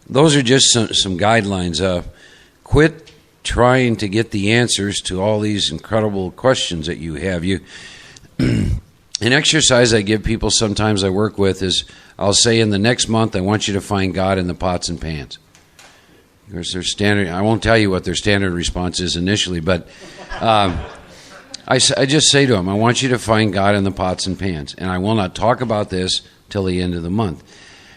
[SPEAKER 3] those are just some guidelines. Quit trying to get the answers to all these incredible questions that you have. An exercise I give people sometimes I work with is, I'll say in the next month, I want you to find God in the pots and pans. There's their standard. I won't tell you what their standard response is initially, but I just say to them, I want you to find God in the pots and pans, and I will not talk about this till the end of the month.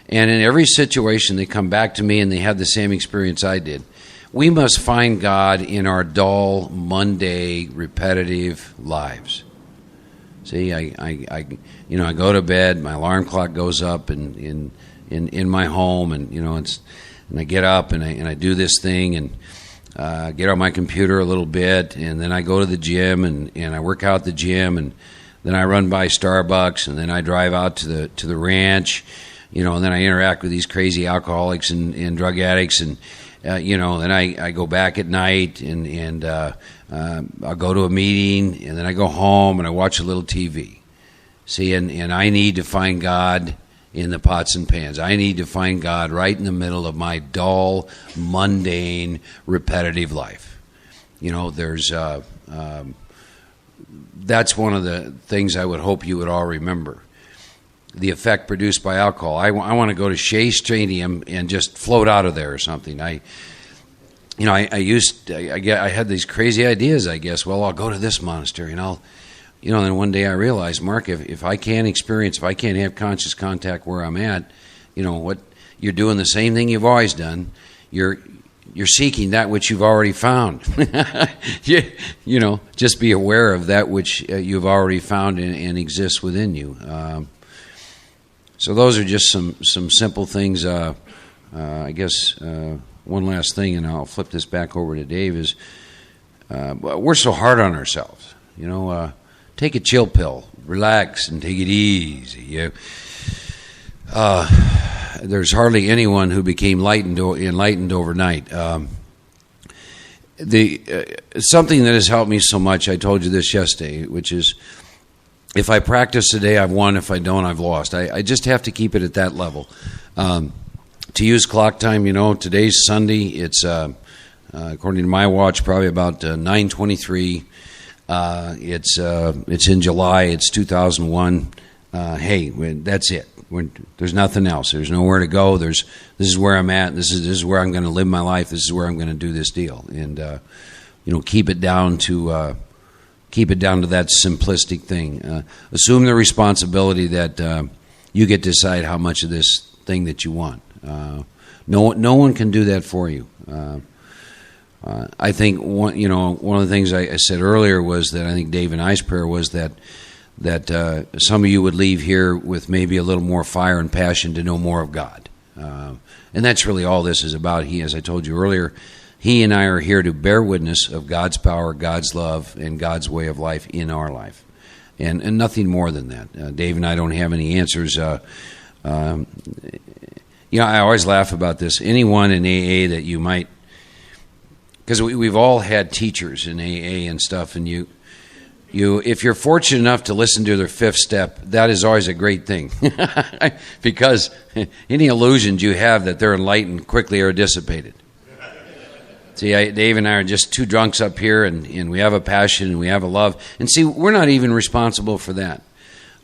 [SPEAKER 3] And in every situation, they come back to me and they have the same experience I did. We must find God in our dull, Monday, repetitive lives. See, I go to bed, my alarm clock goes up in my home, and I get up and I do this thing and get on my computer a little bit, and then I go to the gym and I work out at the gym, and then I run by Starbucks, and then I drive out to the ranch, and then I interact with these crazy alcoholics and drug addicts, and Then I go back at night and I'll go to a meeting, and then I go home and I watch a little TV. See, and I need to find God in the pots and pans. I need to find God right in the middle of my dull, mundane, repetitive life. There's that's one of the things I would hope you would all remember. The effect produced by alcohol. I want to go to Shea Stadium and just float out of there or something. I had these crazy ideas, I guess. Well, I'll go to this monastery and then one day I realized, Mark, if I can't have conscious contact where I'm at, what you're doing the same thing you've always done. You're seeking that which you've already found. Just be aware of that which you've already found and exists within you. So those are just some simple things. I guess one last thing, and I'll flip this back over to Dave, is we're so hard on ourselves. Take a chill pill, relax, and take it easy. There's hardly anyone who became enlightened overnight. Something that has helped me so much, I told you this yesterday, which is, if I practice today, I've won. If I don't, I've lost. I just have to keep it at that level. To use clock time, today's Sunday. It's according to my watch, probably about 9:23. It's in July. It's 2001. Hey, that's it. There's nothing else. There's nowhere to go. This is where I'm at. This is where I'm going to live my life. This is where I'm going to do this deal. And keep it down to that simplistic thing. Assume the responsibility that you get to decide how much of this thing that you want. No one can do that for you. I think one of the things I said earlier was that I think Dave and I's prayer was that some of you would leave here with maybe a little more fire and passion to know more of God. And that's really all this is about. As I told you earlier, he and I are here to bear witness of God's power, God's love, and God's way of life in our life. And nothing more than that. Dave and I don't have any answers. I always laugh about this. Anyone in AA that you might... Because we've all had teachers in AA and stuff, and if you're fortunate enough to listen to their fifth step, that is always a great thing. Because any illusions you have that they're enlightened quickly are dissipated. See, Dave and I are just two drunks up here, and we have a passion and we have a love. And see, we're not even responsible for that.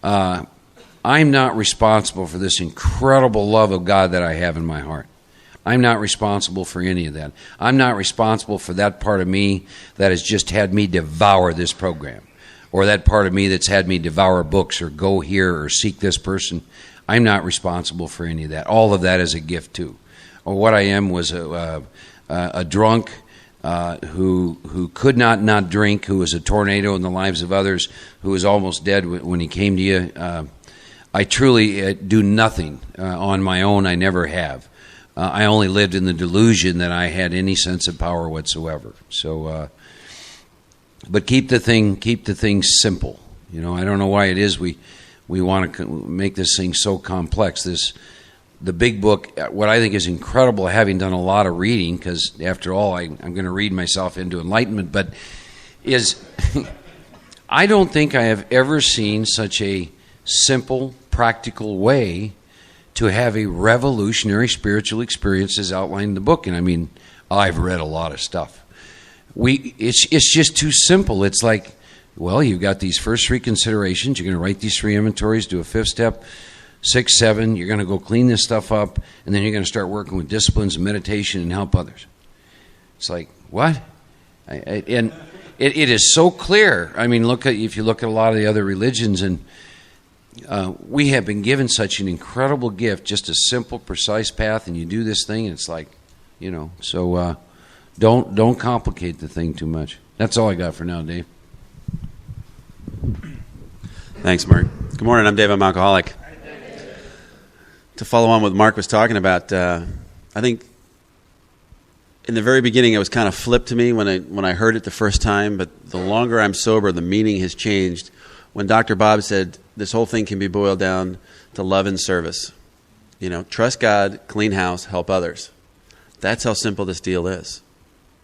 [SPEAKER 3] I'm not responsible for this incredible love of God that I have in my heart. I'm not responsible for any of that. I'm not responsible for that part of me that has just had me devour this program, or that part of me that's had me devour books or go here or seek this person. I'm not responsible for any of that. All of that is a gift too. Or what I am was a drunk who could not drink, who was a tornado in the lives of others, who was almost dead when he came to you. I truly do nothing on my own. I never have. I only lived in the delusion that I had any sense of power whatsoever. So, but keep the thing simple. I don't know why it is we want to make this thing so complex. The big book, what I think is incredible, having done a lot of reading, because after all, I'm going to read myself into enlightenment, but is I don't think I have ever seen such a simple, practical way to have a revolutionary spiritual experience as outlined in the book. And I mean, I've read a lot of stuff. It's just too simple. It's like, well, you've got these first three considerations. You're going to write these three inventories, do a fifth step, 6, 7. You're going to go clean this stuff up, and then you're going to start working with disciplines and meditation and help others. It's like, what? And it is so clear. I mean, if you look at a lot of the other religions, and we have been given such an incredible gift, just a simple, precise path, and you do this thing, and it's like, so don't complicate the thing too much. That's all I got for now, Dave.
[SPEAKER 1] Thanks, Mark. Good morning. I'm Dave. I'm alcoholic. To follow on what Mark was talking about, I think in the very beginning it was kind of flipped to me when I heard it the first time, but the longer I'm sober, the meaning has changed. When Dr. Bob said this whole thing can be boiled down to love and service. Trust God, clean house, help others. That's how simple this deal is.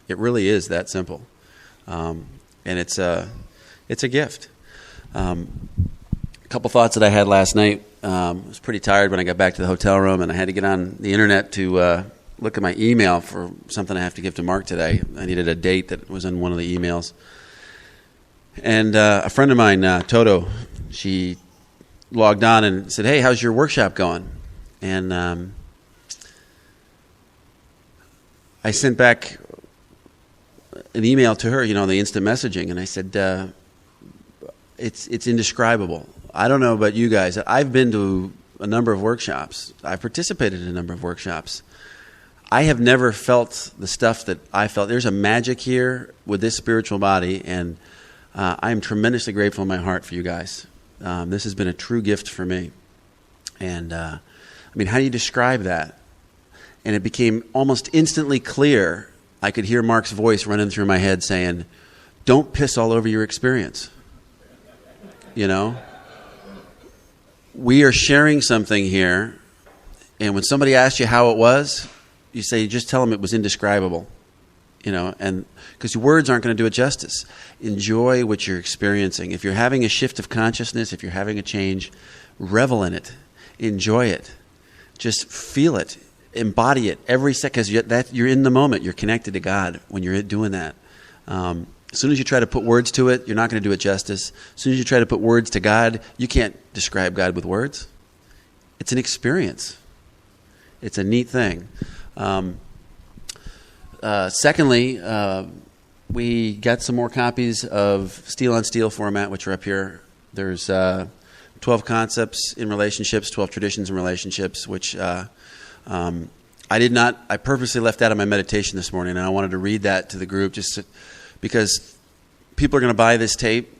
[SPEAKER 1] It really is that simple. And it's a gift. A couple thoughts that I had last night. I was pretty tired when I got back to the hotel room, and I had to get on the internet to look at my email for something I have to give to Mark today. I needed a date that was in one of the emails. And a friend of mine, Toto, she logged on and said, "Hey, how's your workshop going?" And I sent back an email to her, the instant messaging, and I said, it's indescribable. I don't know about you guys. I've been to a number of workshops. I've participated in a number of workshops. I have never felt the stuff that I felt. There's a magic here with this spiritual body, and I am tremendously grateful in my heart for you guys. This has been a true gift for me. And, how do you describe that? And it became almost instantly clear. I could hear Mark's voice running through my head saying, "Don't piss all over your experience." We are sharing something here, and when somebody asks you how it was, you say, just tell them it was indescribable. And because words aren't going to do it justice. Enjoy what you're experiencing. If you're having a shift of consciousness, if you're having a change, revel in it. Enjoy it. Just feel it. Embody it every second, because you're in the moment. You're connected to God when you're doing that. As soon as you try to put words to it, you're not going to do it justice. As soon as you try to put words to God, you can't describe God with words. It's an experience. It's a neat thing. Secondly, we got some more copies of Steel on Steel format, which are up here. There's 12 concepts in relationships, 12 traditions in relationships, which I purposely left out of my meditation this morning, and I wanted to read that to the group because people are going to buy this tape,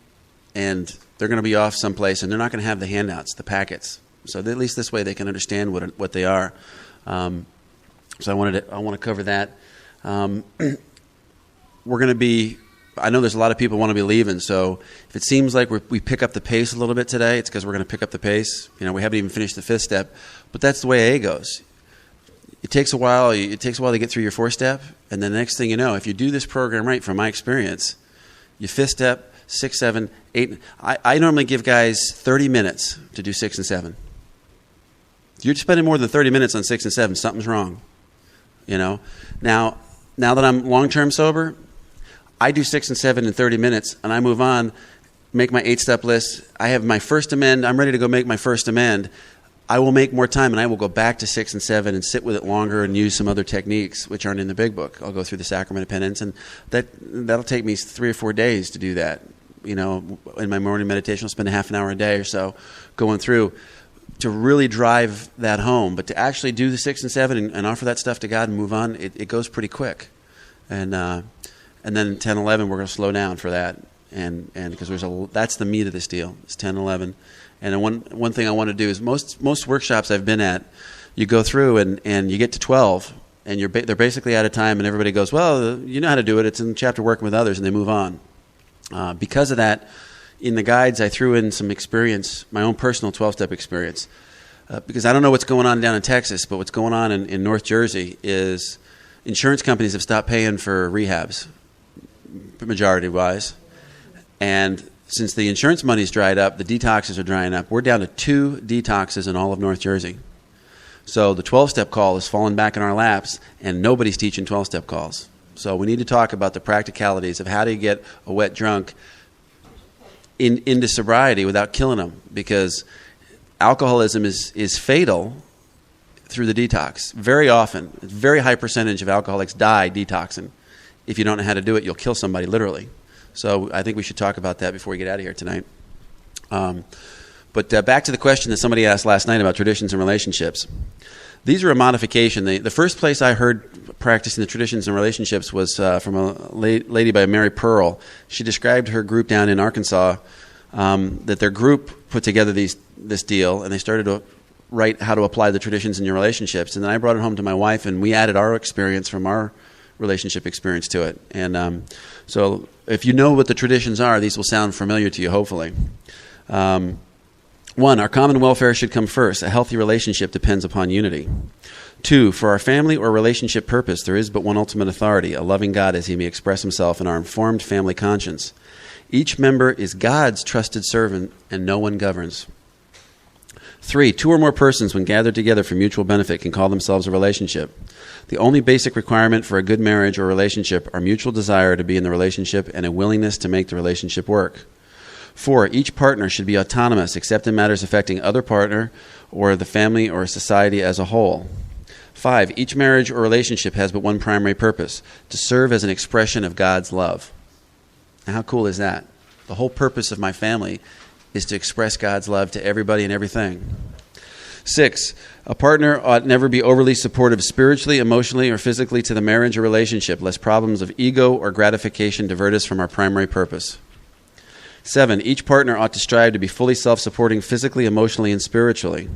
[SPEAKER 1] and they're going to be off someplace, and they're not going to have the handouts, the packets. So at least this way they can understand what they are. So I want to cover that. We're going to be. I know there's a lot of people who want to be leaving, so if it seems like we pick up the pace a little bit today, it's because we're going to pick up the pace. We haven't even finished the 5th step, but that's the way AA goes. It takes a while. It takes a while to get through your 4th step, and then the next thing you know, if you do this program right, from my experience, you 5th step, 6, 7, 8. I normally give guys 30 minutes to do 6 and 7. If you're spending more than 30 minutes on 6 and 7, something's wrong. Now that I'm long-term sober, I do 6 and 7 in 30 minutes, and I move on, make my 8-step list. I have my first amend. I'm ready to go make my first amend. I will make more time, and I will go back to 6 and 7 and sit with it longer and use some other techniques which aren't in the big book. I'll go through the sacrament of penance, and that'll take me 3 or 4 days to do that. In my morning meditation, I'll spend a half an hour a day or so going through to really drive that home. But to actually do the 6 and 7 and offer that stuff to God and move on, it goes pretty quick. And then 10, 11, we're going to slow down for that, and because that's the meat of this deal. It's 10, 11. And then one thing I want to do is most workshops I've been at, you go through and you get to 12, and they're basically out of time, and everybody goes, well, you know how to do it. It's in the chapter Working with Others, and they move on. Because of that, in the guides, I threw in some experience, my own personal 12-step experience. Because I don't know what's going on down in Texas, but what's going on in North Jersey is insurance companies have stopped paying for rehabs, majority-wise. And since the insurance money's dried up, the detoxes are drying up. We're down to 2 detoxes in all of North Jersey. So the 12-step call is falling back in our laps, and nobody's teaching 12-step calls. So we need to talk about the practicalities of how do you get a wet drunk into sobriety without killing them, because alcoholism is fatal through the detox. Very often, a very high percentage of alcoholics die detoxing. If you don't know how to do it, you'll kill somebody, literally. So I think we should talk about that before we get out of here tonight. But back to the question that somebody asked last night about traditions and relationships. These are a modification. The first place I heard practicing the traditions and relationships was from a lady by Mary Pearl. She described her group down in Arkansas, that their group put together this deal, and they started to write how to apply the traditions in your relationships. And then I brought it home to my wife, and we added our experience from our relationship experience to it. And so if you know what the traditions are, these will sound familiar to you, hopefully. 1, our common welfare should come first. A healthy relationship depends upon unity. 2, for our family or relationship purpose, there is but one ultimate authority, a loving God as he may express himself in our informed family conscience. Each member is God's trusted servant, and no one governs. 3, 2 or more persons, when gathered together for mutual benefit, can call themselves a relationship. The only basic requirement for a good marriage or relationship are mutual desire to be in the relationship and a willingness to make the relationship work. 4, each partner should be autonomous except in matters affecting other partner or the family or society as a whole. 5, each marriage or relationship has but one primary purpose, to serve as an expression of God's love. Now, how cool is that? The whole purpose of my family is to express God's love to everybody and everything. 6, a partner ought never be overly supportive spiritually, emotionally, or physically to the marriage or relationship, lest problems of ego or gratification divert us from our primary purpose. 7, each partner ought to strive to be fully self-supporting physically, emotionally, and spiritually.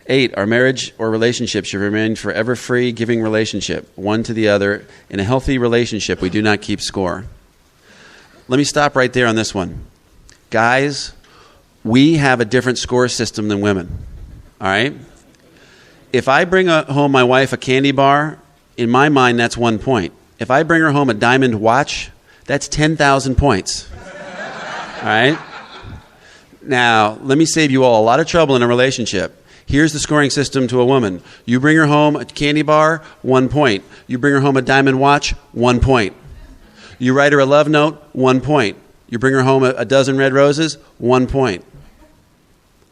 [SPEAKER 1] 8, our marriage or relationship should remain forever free, giving relationship, one to the other. In a healthy relationship, we do not keep score. Let me stop right there on this one. Guys, we have a different score system than women, all right? If I bring home my wife a candy bar, in my mind, that's 1 point. If I bring her home a diamond watch, that's 10,000 points, all right? Now, let me save you all a lot of trouble in a relationship. Here's the scoring system to a woman. You bring her home a candy bar, 1 point. You bring her home a diamond watch, 1 point. You write her a love note, 1 point. You bring her home a dozen red roses, 1 point.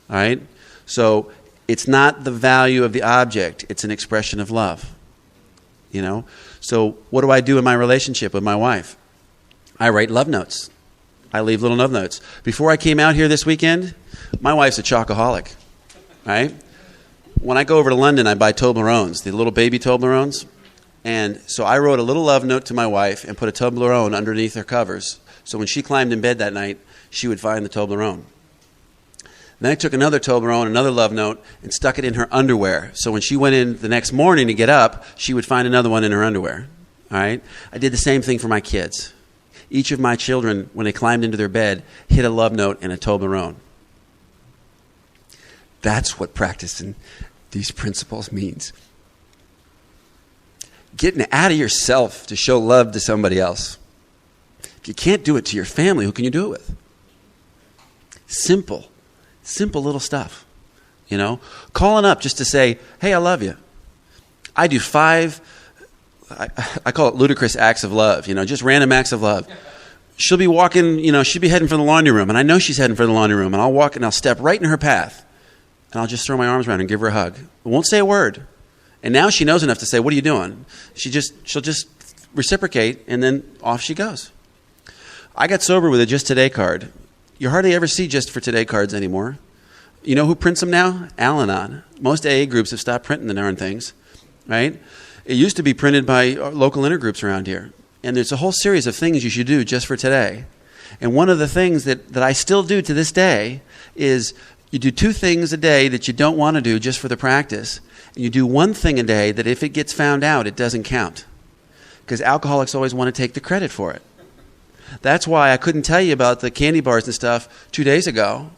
[SPEAKER 1] All right? So it's not the value of the object. It's an expression of love. You know? So what do I do in my relationship with my wife? I write love notes. I leave little love notes. Before I came out here this weekend, my wife's a chocoholic. All right? When I go over to London, I buy Toblerones, the little baby Toblerones. And so I wrote a little love note to my wife and put a Toblerone underneath her covers. So when she climbed in bed that night, she would find the Toblerone. Then I took another Toblerone, another love note, and stuck it in her underwear. So when she went in the next morning to get up, she would find another one in her underwear. All right? I did the same thing for my kids. Each of my children, when they climbed into their bed, hit a love note and a Toblerone. That's what practicing these principles means. Getting out of yourself to show love to somebody else. If you can't do it to your family, who can you do it with? Simple little stuff. You know, calling up just to say, hey, I love you. I do 5, I call it ludicrous acts of love, you know, just random acts of love. She'll be walking, you know, she'll be heading for the laundry room, and I know she's heading for the laundry room, and I'll walk and I'll step right in her path, and I'll just throw my arms around her and give her a hug. I won't say a word. And now she knows enough to say, what are you doing? She'll just reciprocate, and then off she goes. I got sober with a Just Today card. You hardly ever see Just for Today cards anymore. You know who prints them now? Al-Anon. Most AA groups have stopped printing the darn things, right? It used to be printed by local intergroups around here. And there's a whole series of things you should do just for today. And one of the things that I still do to this day is you do 2 things a day that you don't want to do just for the practice. And you do 1 thing a day that if it gets found out, it doesn't count. Because alcoholics always want to take the credit for it. That's why I couldn't tell you about the candy bars and stuff 2 days ago.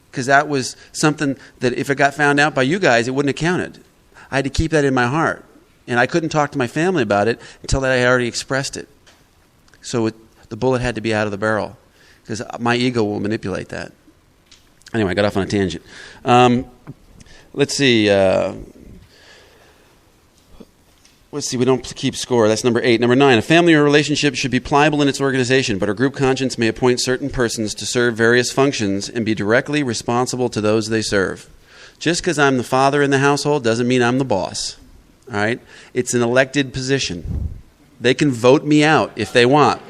[SPEAKER 1] Because that was something that if it got found out by you guys, it wouldn't have counted. I had to keep that in my heart. And I couldn't talk to my family about it until I had already expressed it. So the bullet had to be out of the barrel. Because my ego will manipulate that. Anyway, I got off on a tangent. Let's see. We don't keep score. That's number 8. Number 9, a family or relationship should be pliable in its organization, but a group conscience may appoint certain persons to serve various functions and be directly responsible to those they serve. Just because I'm the father in the household doesn't mean I'm the boss. All right? It's an elected position. They can vote me out if they want.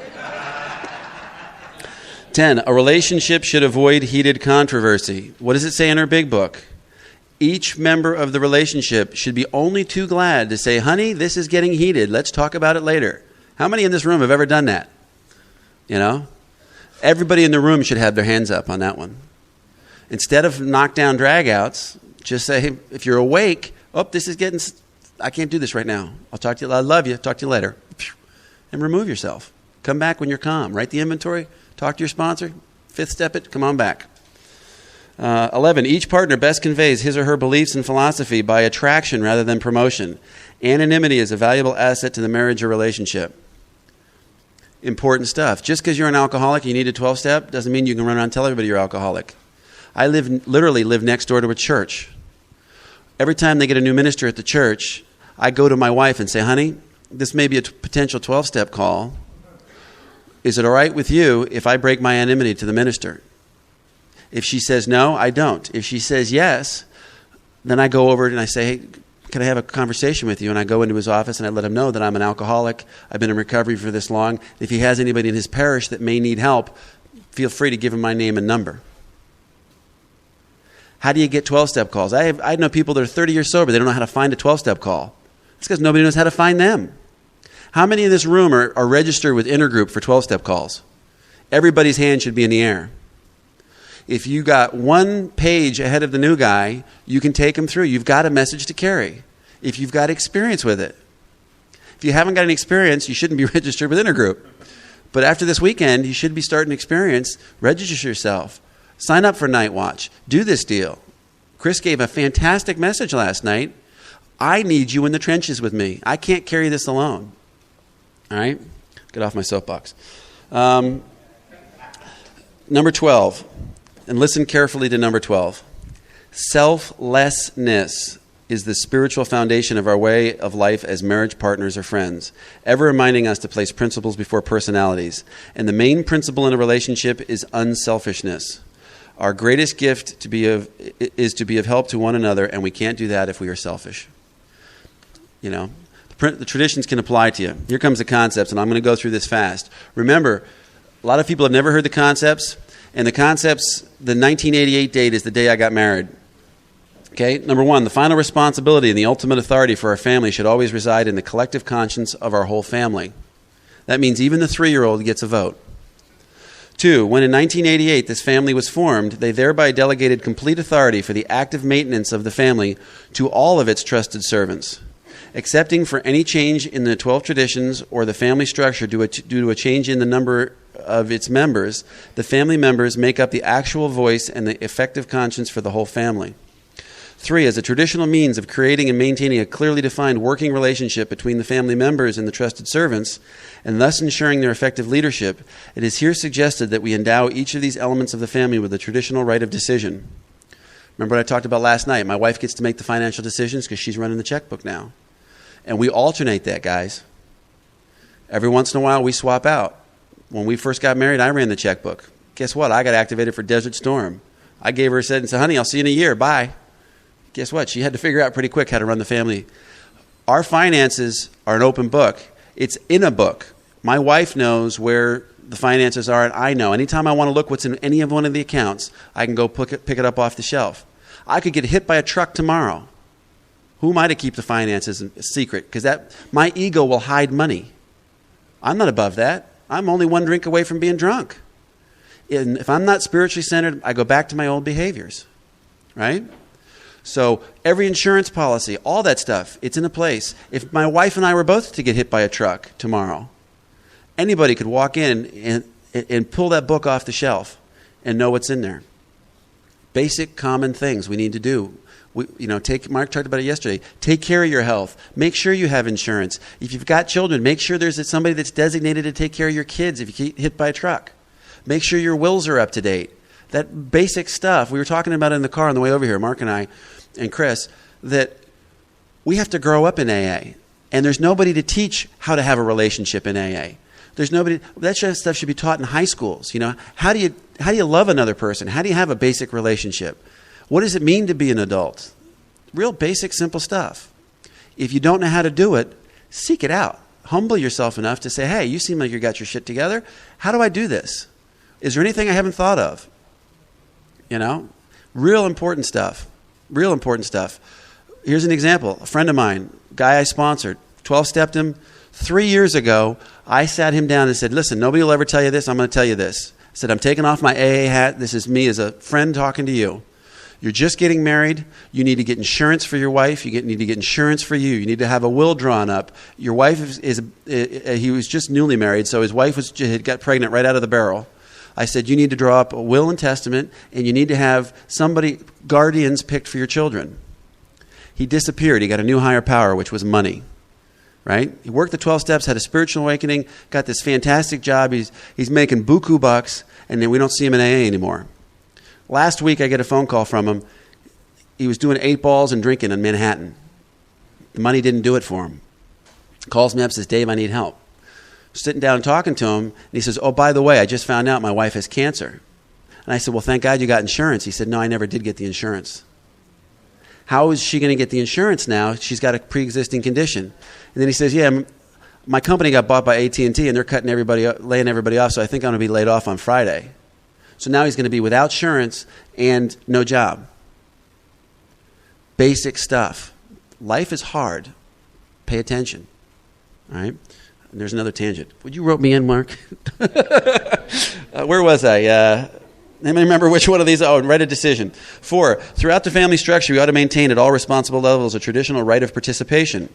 [SPEAKER 1] 10, a relationship should avoid heated controversy. What does it say in our big book? Each member of the relationship should be only too glad to say, honey, this is getting heated. Let's talk about it later. How many in this room have ever done that? You know? Everybody in the room should have their hands up on that one. Instead of knockdown drag-outs, just say, hey, if you're awake, I can't do this right now. I'll talk to you. I love you. Talk to you later. And remove yourself. Come back when you're calm. Write the inventory. Talk to your sponsor. 5th step it. Come on back. 11, each partner best conveys his or her beliefs and philosophy by attraction rather than promotion. Anonymity is a valuable asset to the marriage or relationship. Important stuff. Just because you're an alcoholic and you need a 12-step doesn't mean you can run around and tell everybody you're alcoholic. I literally live next door to a church. Every time they get a new minister at the church, I go to my wife and say, honey, this may be a potential 12-step call. Is it all right with you if I break my anonymity to the minister? If she says no, I don't. If she says yes, then I go over and I say, hey, can I have a conversation with you? And I go into his office and I let him know that I'm an alcoholic. I've been in recovery for this long. If he has anybody in his parish that may need help, feel free to give him my name and number. How do you get 12-step calls? I know people that are 30 years sober. They don't know how to find a 12-step call. It's because nobody knows how to find them. How many in this room are registered with Intergroup for 12-step calls? Everybody's hand should be in the air. If you got one page ahead of the new guy, you can take him through. You've got a message to carry if you've got experience with it. If you haven't got any experience, you shouldn't be registered with Intergroup. But after this weekend, you should be starting experience. Register yourself. Sign up for Night Watch. Do this deal. Chris gave a fantastic message last night. I need you in the trenches with me. I can't carry this alone. All right? Get off my soapbox. Number 12. And listen carefully to number 12. Selflessness is the spiritual foundation of our way of life as marriage partners or friends, ever reminding us to place principles before personalities. And the main principle in a relationship is unselfishness. Our greatest gift is to be of help to one another, and we can't do that if we are selfish. You know, the traditions can apply to you. Here comes the concepts, and I'm going to go through this fast. Remember, a lot of people have never heard the concepts. And the concepts, the 1988 date is the day I got married. Okay, number 1, the final responsibility and the ultimate authority for our family should always reside in the collective conscience of our whole family. That means even the 3-year-old gets a vote. 2, when in 1988 this family was formed, they thereby delegated complete authority for the active maintenance of the family to all of its trusted servants. Excepting for any change in the 12 traditions or the family structure due to a change in the number of its members, the family members make up the actual voice and the effective conscience for the whole family. 3, as a traditional means of creating and maintaining a clearly defined working relationship between the family members and the trusted servants, and thus ensuring their effective leadership, it is here suggested that we endow each of these elements of the family with a traditional right of decision. Remember what I talked about last night? My wife gets to make the financial decisions because she's running the checkbook now. And we alternate that, guys. Every once in a while, we swap out. When we first got married, I ran the checkbook. Guess what? I got activated for Desert Storm. I gave her a set and said, honey, I'll see you in a year. Bye. Guess what? She had to figure out pretty quick how to run the family. Our finances are an open book. It's in a book. My wife knows where the finances are, and I know. Anytime I want to look what's in any of one of the accounts, I can go pick it up off the shelf. I could get hit by a truck tomorrow. Who am I to keep the finances a secret? Because my ego will hide money. I'm not above that. I'm only one drink away from being drunk. And if I'm not spiritually centered, I go back to my old behaviors, right? So every insurance policy, all that stuff, it's in a place. If my wife and I were both to get hit by a truck tomorrow, anybody could walk in and pull that book off the shelf and know what's in there. Basic common things we need to do. Mark talked about it yesterday. Take care of your health. Make sure you have insurance. If you've got children, make sure there's somebody that's designated to take care of your kids if you get hit by a truck. Make sure your wills are up to date. That basic stuff. We were talking about it in the car on the way over here, Mark and I and Chris, that we have to grow up in AA. And there's nobody to teach how to have a relationship in AA. There's nobody. That stuff should be taught in high schools. How do you love another person? How do you have a basic relationship? What does it mean to be an adult? Real basic, simple stuff. If you don't know how to do it, seek it out. Humble yourself enough to say, hey, you seem like you got your shit together. How do I do this? Is there anything I haven't thought of? Real important stuff. Real important stuff. Here's an example. A friend of mine, guy I sponsored, 12-stepped him. 3 years ago, I sat him down and said, listen, nobody will ever tell you this. I'm going to tell you this. I said, I'm taking off my AA hat. This is me as a friend talking to you. You're just getting married. You need to get insurance for your wife. You need to get insurance for you. You need to have a will drawn up. Your wife he was just newly married, so his wife had got pregnant right out of the barrel. I said, you need to draw up a will and testament, and you need to have guardians picked for your children. He disappeared. He got a new higher power, which was money. Right? He worked the 12 steps, had a spiritual awakening, got this fantastic job. He's making buku bucks, and then we don't see him in AA anymore. Last week, I get a phone call from him. He was doing 8 balls and drinking in Manhattan. The money didn't do it for him. Calls me up, says, Dave, I need help. Sitting down and talking to him, and he says, oh, by the way, I just found out my wife has cancer. And I said, well, thank God you got insurance. He said, no, I never did get the insurance. How is she going to get the insurance now? She's got a pre-existing condition. And then he says, yeah, my company got bought by AT&T, and they're laying everybody off, so I think I'm going to be laid off on Friday. So now he's going to be without insurance and no job. Basic stuff. Life is hard. Pay attention. All right? And there's another tangent. Would you rope me in, Mark? Where was I? Let me remember which one of these. Oh, write a decision. 4, throughout the family structure, we ought to maintain at all responsible levels a traditional right of participation,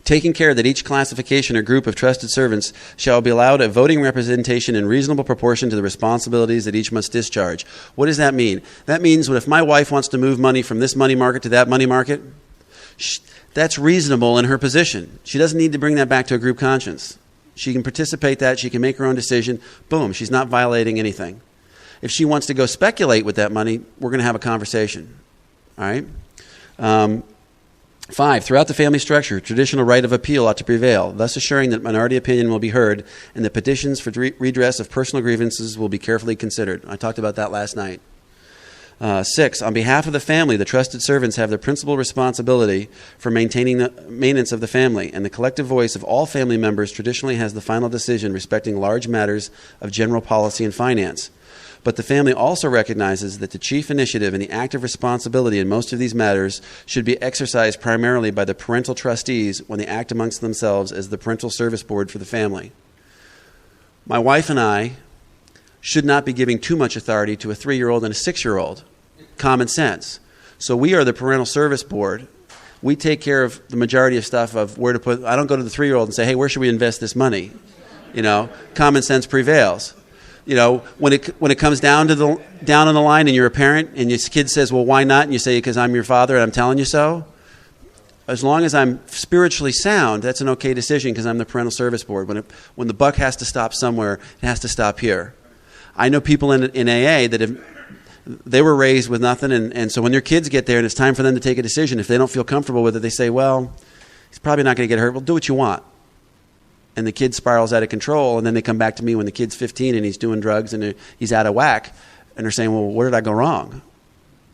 [SPEAKER 1] taking care that each classification or group of trusted servants shall be allowed a voting representation in reasonable proportion to the responsibilities that each must discharge. What does that mean? That means if my wife wants to move money from this money market to that money market, that's reasonable in her position. She doesn't need to bring that back to a group conscience. She can participate that. She can make her own decision. Boom, she's not violating anything. If she wants to go speculate with that money, we're going to have a conversation. All right? 5, throughout the family structure, traditional right of appeal ought to prevail, thus assuring that minority opinion will be heard and that petitions for redress of personal grievances will be carefully considered. I talked about that last night. 6, on behalf of the family, the trusted servants have the principal responsibility for maintaining the maintenance of the family, and the collective voice of all family members traditionally has the final decision respecting large matters of general policy and finance. But the family also recognizes that the chief initiative and the active responsibility in most of these matters should be exercised primarily by the parental trustees when they act amongst themselves as the parental service board for the family. My wife and I should not be giving too much authority to a 3-year-old and a 6-year-old. Common sense. So we are the parental service board. We take care of the majority of stuff of where to put. I don't go to the 3-year-old and say, hey, where should we invest this money? Common sense prevails. When it comes down on the line and you're a parent and your kid says, well, why not? And you say, because I'm your father and I'm telling you so. As long as I'm spiritually sound, that's an okay decision because I'm the parental service board. When the buck has to stop somewhere, it has to stop here. I know people in AA that they were raised with nothing, and so when their kids get there and it's time for them to take a decision, if they don't feel comfortable with it, they say, well, he's probably not going to get hurt. Well, do what you want. And the kid spirals out of control, and then they come back to me when the kid's 15 and he's doing drugs and he's out of whack, and they're saying, well, where did I go wrong?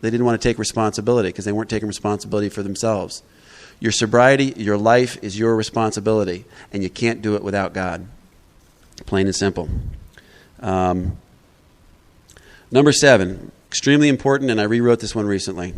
[SPEAKER 1] They didn't want to take responsibility because they weren't taking responsibility for themselves. Your sobriety, your life is your responsibility, and you can't do it without God. Plain and simple. Number 7, extremely important, and I rewrote this one recently.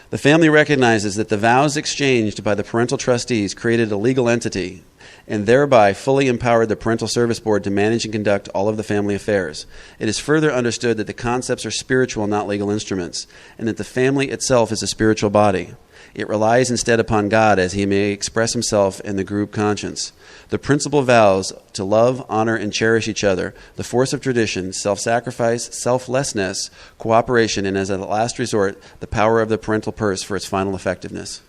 [SPEAKER 1] The family recognizes that the vows exchanged by the parental trustees created a legal entity and thereby fully empowered the parental service board to manage and conduct all of the family affairs. It is further understood that the concepts are spiritual, not legal instruments, and that the family itself is a spiritual body. It relies instead upon God as he may express himself in the group conscience. The principal vows to love, honor, and cherish each other, the force of tradition, self-sacrifice, selflessness, cooperation, and as a last resort, the power of the parental purse for its final effectiveness.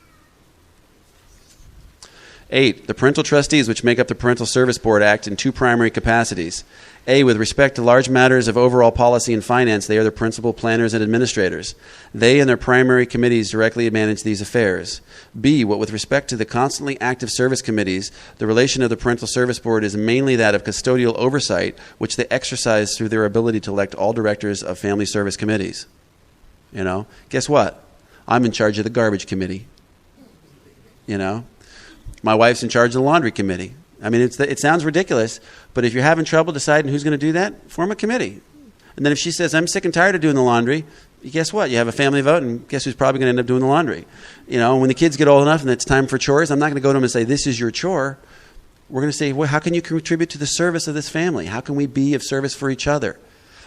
[SPEAKER 1] 8, the parental trustees, which make up the parental service board, act in 2 primary capacities. A, with respect to large matters of overall policy and finance, they are the principal planners and administrators. They and their primary committees directly manage these affairs. B, what with respect to the constantly active service committees, the relation of the parental service board is mainly that of custodial oversight, which they exercise through their ability to elect all directors of family service committees. Guess what? I'm in charge of the garbage committee. My wife's in charge of the laundry committee. I mean, it sounds ridiculous, but if you're having trouble deciding who's going to do that, form a committee. And then if she says, I'm sick and tired of doing the laundry, guess what? You have a family vote, and guess who's probably going to end up doing the laundry? When the kids get old enough and it's time for chores, I'm not going to go to them and say, this is your chore. We're going to say, well, how can you contribute to the service of this family? How can we be of service for each other?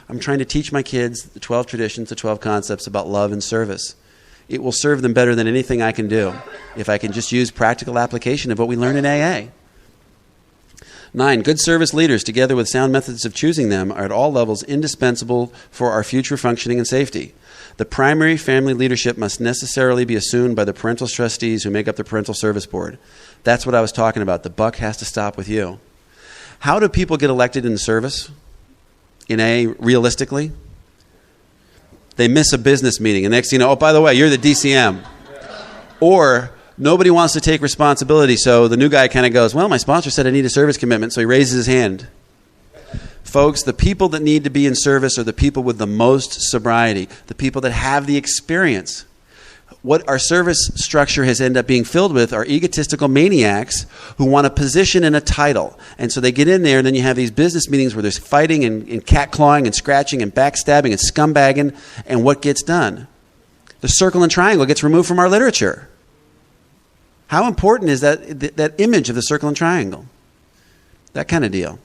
[SPEAKER 1] I'm trying to teach my kids the 12 traditions, the 12 concepts about love and service. It will serve them better than anything I can do if I can just use practical application of what we learn in AA. 9, good service leaders, together with sound methods of choosing them, are at all levels indispensable for our future functioning and safety. The primary family leadership must necessarily be assumed by the parental trustees who make up the parental service board. That's what I was talking about. The buck has to stop with you. How do people get elected in the service? In A, realistically? They miss a business meeting, and next thing you know, oh, by the way, you're the DCM. Or nobody wants to take responsibility, so the new guy kind of goes, well, my sponsor said I need a service commitment, so he raises his hand. Folks, the people that need to be in service are the people with the most sobriety, the people that have the experience. What our service structure has ended up being filled with are egotistical maniacs who want a position and a title. And so they get in there, and then you have these business meetings where there's fighting and cat-clawing and scratching and backstabbing and scumbagging, and what gets done? The circle and triangle gets removed from our literature. How important is that image of the circle and triangle? That kind of deal.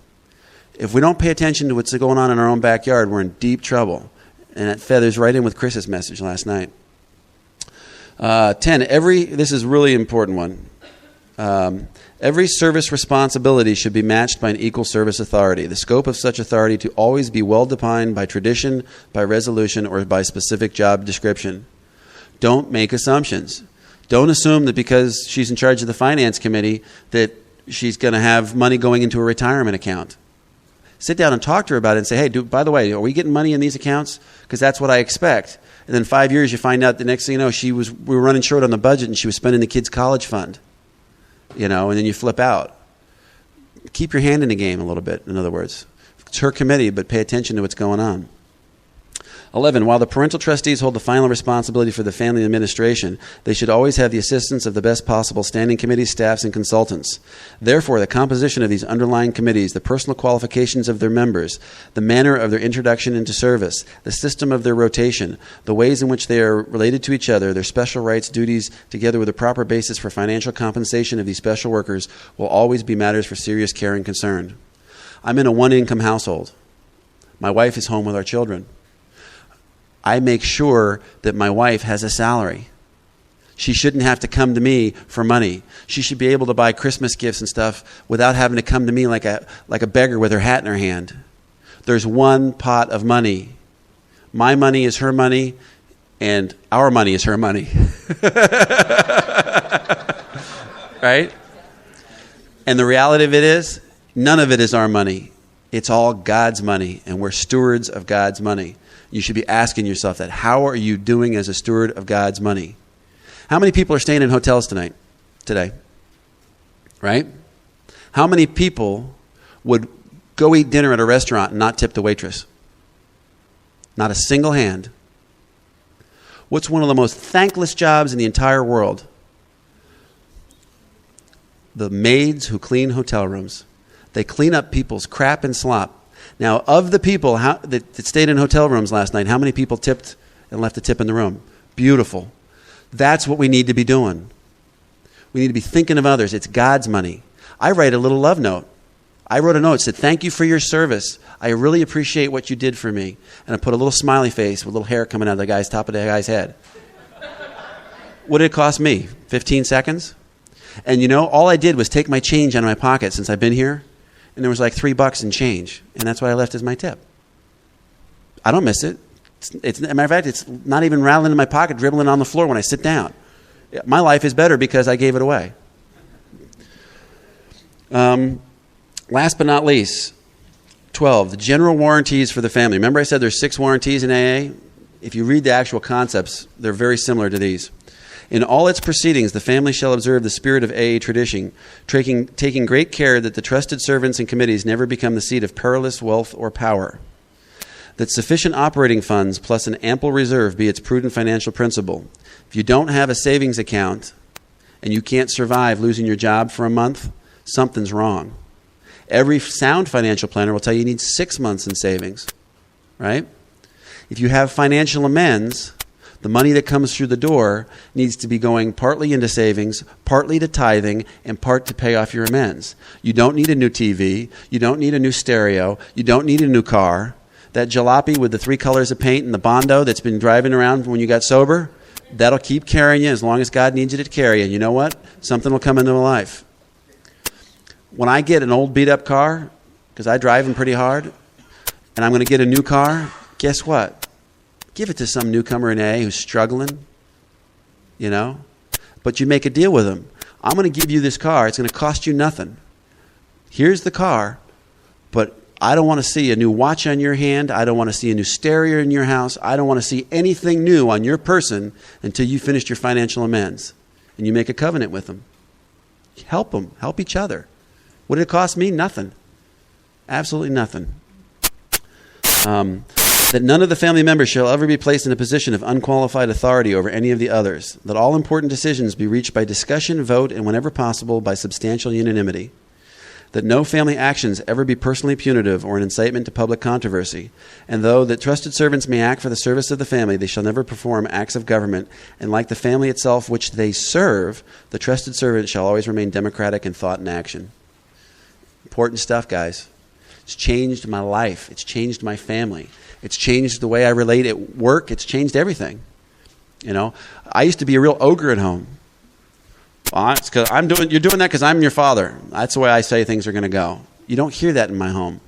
[SPEAKER 1] If we don't pay attention to what's going on in our own backyard, we're in deep trouble. And that feathers right in with Chris's message last night. 10, this is a really important one. Every service responsibility should be matched by an equal service authority. The scope of such authority to always be well defined by tradition, by resolution, or by specific job description. Don't make assumptions. Don't assume that because she's in charge of the finance committee that she's going to have money going into a retirement account. Sit down and talk to her about it and say, hey, by the way, are we getting money in these accounts? Because that's what I expect. And then 5 years, you find out the next thing you know, we were running short on the budget and she was spending the kids' college fund. And then you flip out. Keep your hand in the game a little bit, in other words. It's her committee, but pay attention to what's going on. 11, while the parental trustees hold the final responsibility for the family administration, they should always have the assistance of the best possible standing committees, staffs, and consultants. Therefore, the composition of these underlying committees, the personal qualifications of their members, the manner of their introduction into service, the system of their rotation, the ways in which they are related to each other, their special rights, duties, together with a proper basis for financial compensation of these special workers, will always be matters for serious care and concern. I'm in a one-income household. My wife is home with our children. I make sure that my wife has a salary. She shouldn't have to come to me for money. She should be able to buy Christmas gifts and stuff without having to come to me like a beggar with her hat in her hand. There's one pot of money. My money is her money, and our money is her money. Right? And the reality of it is, none of it is our money. It's all God's money, and we're stewards of God's money. You should be asking yourself that. How are you doing as a steward of God's money? How many people are staying in hotels today? Right? How many people would go eat dinner at a restaurant and not tip the waitress? Not a single hand. What's one of the most thankless jobs in the entire world? The maids who clean hotel rooms. They clean up people's crap and slop. Now, of the people that stayed in hotel rooms last night, how many people tipped and left a tip in the room? Beautiful. That's what we need to be doing. We need to be thinking of others. It's God's money. I write a little love note. I wrote a note that said, thank you for your service. I really appreciate what you did for me. And I put a little smiley face with a little hair coming out of the top of the guy's head. What did it cost me? 15 seconds? And all I did was take my change out of my pocket since I've been here. And there was like $3 in change. And that's what I left as my tip. I don't miss it. As a matter of fact, it's not even rattling in my pocket, dribbling on the floor when I sit down. My life is better because I gave it away. Last but not least, 12, the general warranties for the family. Remember I said there's 6 warranties in AA? If you read the actual concepts, they're very similar to these. In all its proceedings, the family shall observe the spirit of AA tradition, taking great care that the trusted servants and committees never become the seat of perilous wealth or power. That sufficient operating funds plus an ample reserve be its prudent financial principle. If you don't have a savings account and you can't survive losing your job for a month, something's wrong. Every sound financial planner will tell you need 6 months in savings, right? If you have financial amends, the money that comes through the door needs to be going partly into savings, partly to tithing, and part to pay off your amends. You don't need a new TV. You don't need a new stereo. You don't need a new car. That jalopy with the 3 colors of paint and the Bondo that's been driving around when you got sober, that'll keep carrying you as long as God needs you to carry you. And you know what? Something will come into life. When I get an old beat-up car, because I drive them pretty hard, and I'm going to get a new car, guess what? Give it to some newcomer in AA who's struggling, you know? But you make a deal with them. I'm going to give you this car. It's going to cost you nothing. Here's the car, but I don't want to see a new watch on your hand. I don't want to see a new stereo in your house. I don't want to see anything new on your person until you finished your financial amends. And you make a covenant with them. Help them. Help each other. What did it cost me? Nothing. Absolutely nothing. That none of the family members shall ever be placed in a position of unqualified authority over any of the others. That all important decisions be reached by discussion, vote, and whenever possible, by substantial unanimity. That no family actions ever be personally punitive or an incitement to public controversy. And though that trusted servants may act for the service of the family, they shall never perform acts of government. And like the family itself which they serve, the trusted servant shall always remain democratic in thought and action. Important stuff, guys. It's changed my life. It's changed my family. It's changed the way I relate at work. It's changed everything. You know, I used to be a real ogre at home. Well, it's 'cause you're doing that because I'm your father. That's the way I say things are going to go. You don't hear that in my home.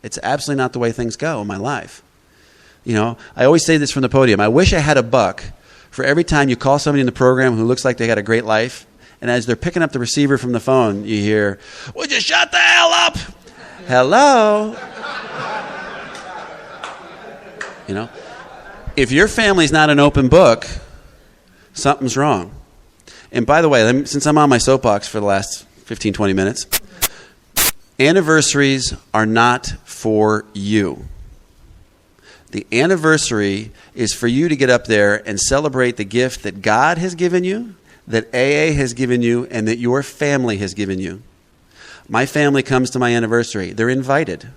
[SPEAKER 1] It's absolutely not the way things go in my life. You know, I always say this from the podium. I wish I had a buck for every time you call somebody in the program who looks like they got a great life, and as they're picking up the receiver from the phone, you hear, "Would you shut the hell up?" Hello? You know, if your family's not an open book, something's wrong. And by the way, since I'm on my soapbox for the last 15, 20 minutes, anniversaries are not for you. The anniversary is for you to get up there and celebrate the gift that God has given you, that AA has given you, and that your family has given you. My family comes to my anniversary. They're invited.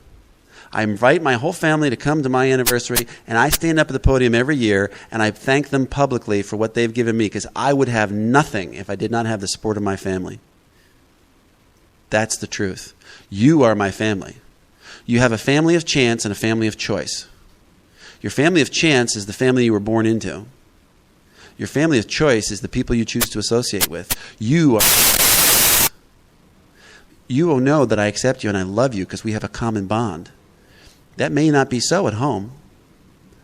[SPEAKER 1] I invite my whole family to come to my anniversary, and I stand up at the podium every year, and I thank them publicly for what they've given me, because I would have nothing if I did not have the support of my family. That's the truth. You are my family. You have a family of chance and a family of choice. Your family of chance is the family you were born into. Your family of choice is the people you choose to associate with. You will know that I accept you and I love you because we have a common bond. That may not be so at home.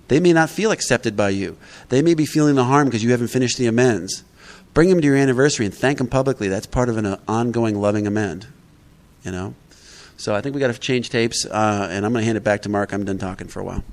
[SPEAKER 1] They may not feel accepted by you. They may be feeling the harm because you haven't finished the amends. Bring them to your anniversary and thank them publicly. That's part of an ongoing loving amend. You know? So I think we got to change tapes, and I'm going to hand it back to Mark. I'm done talking for a while.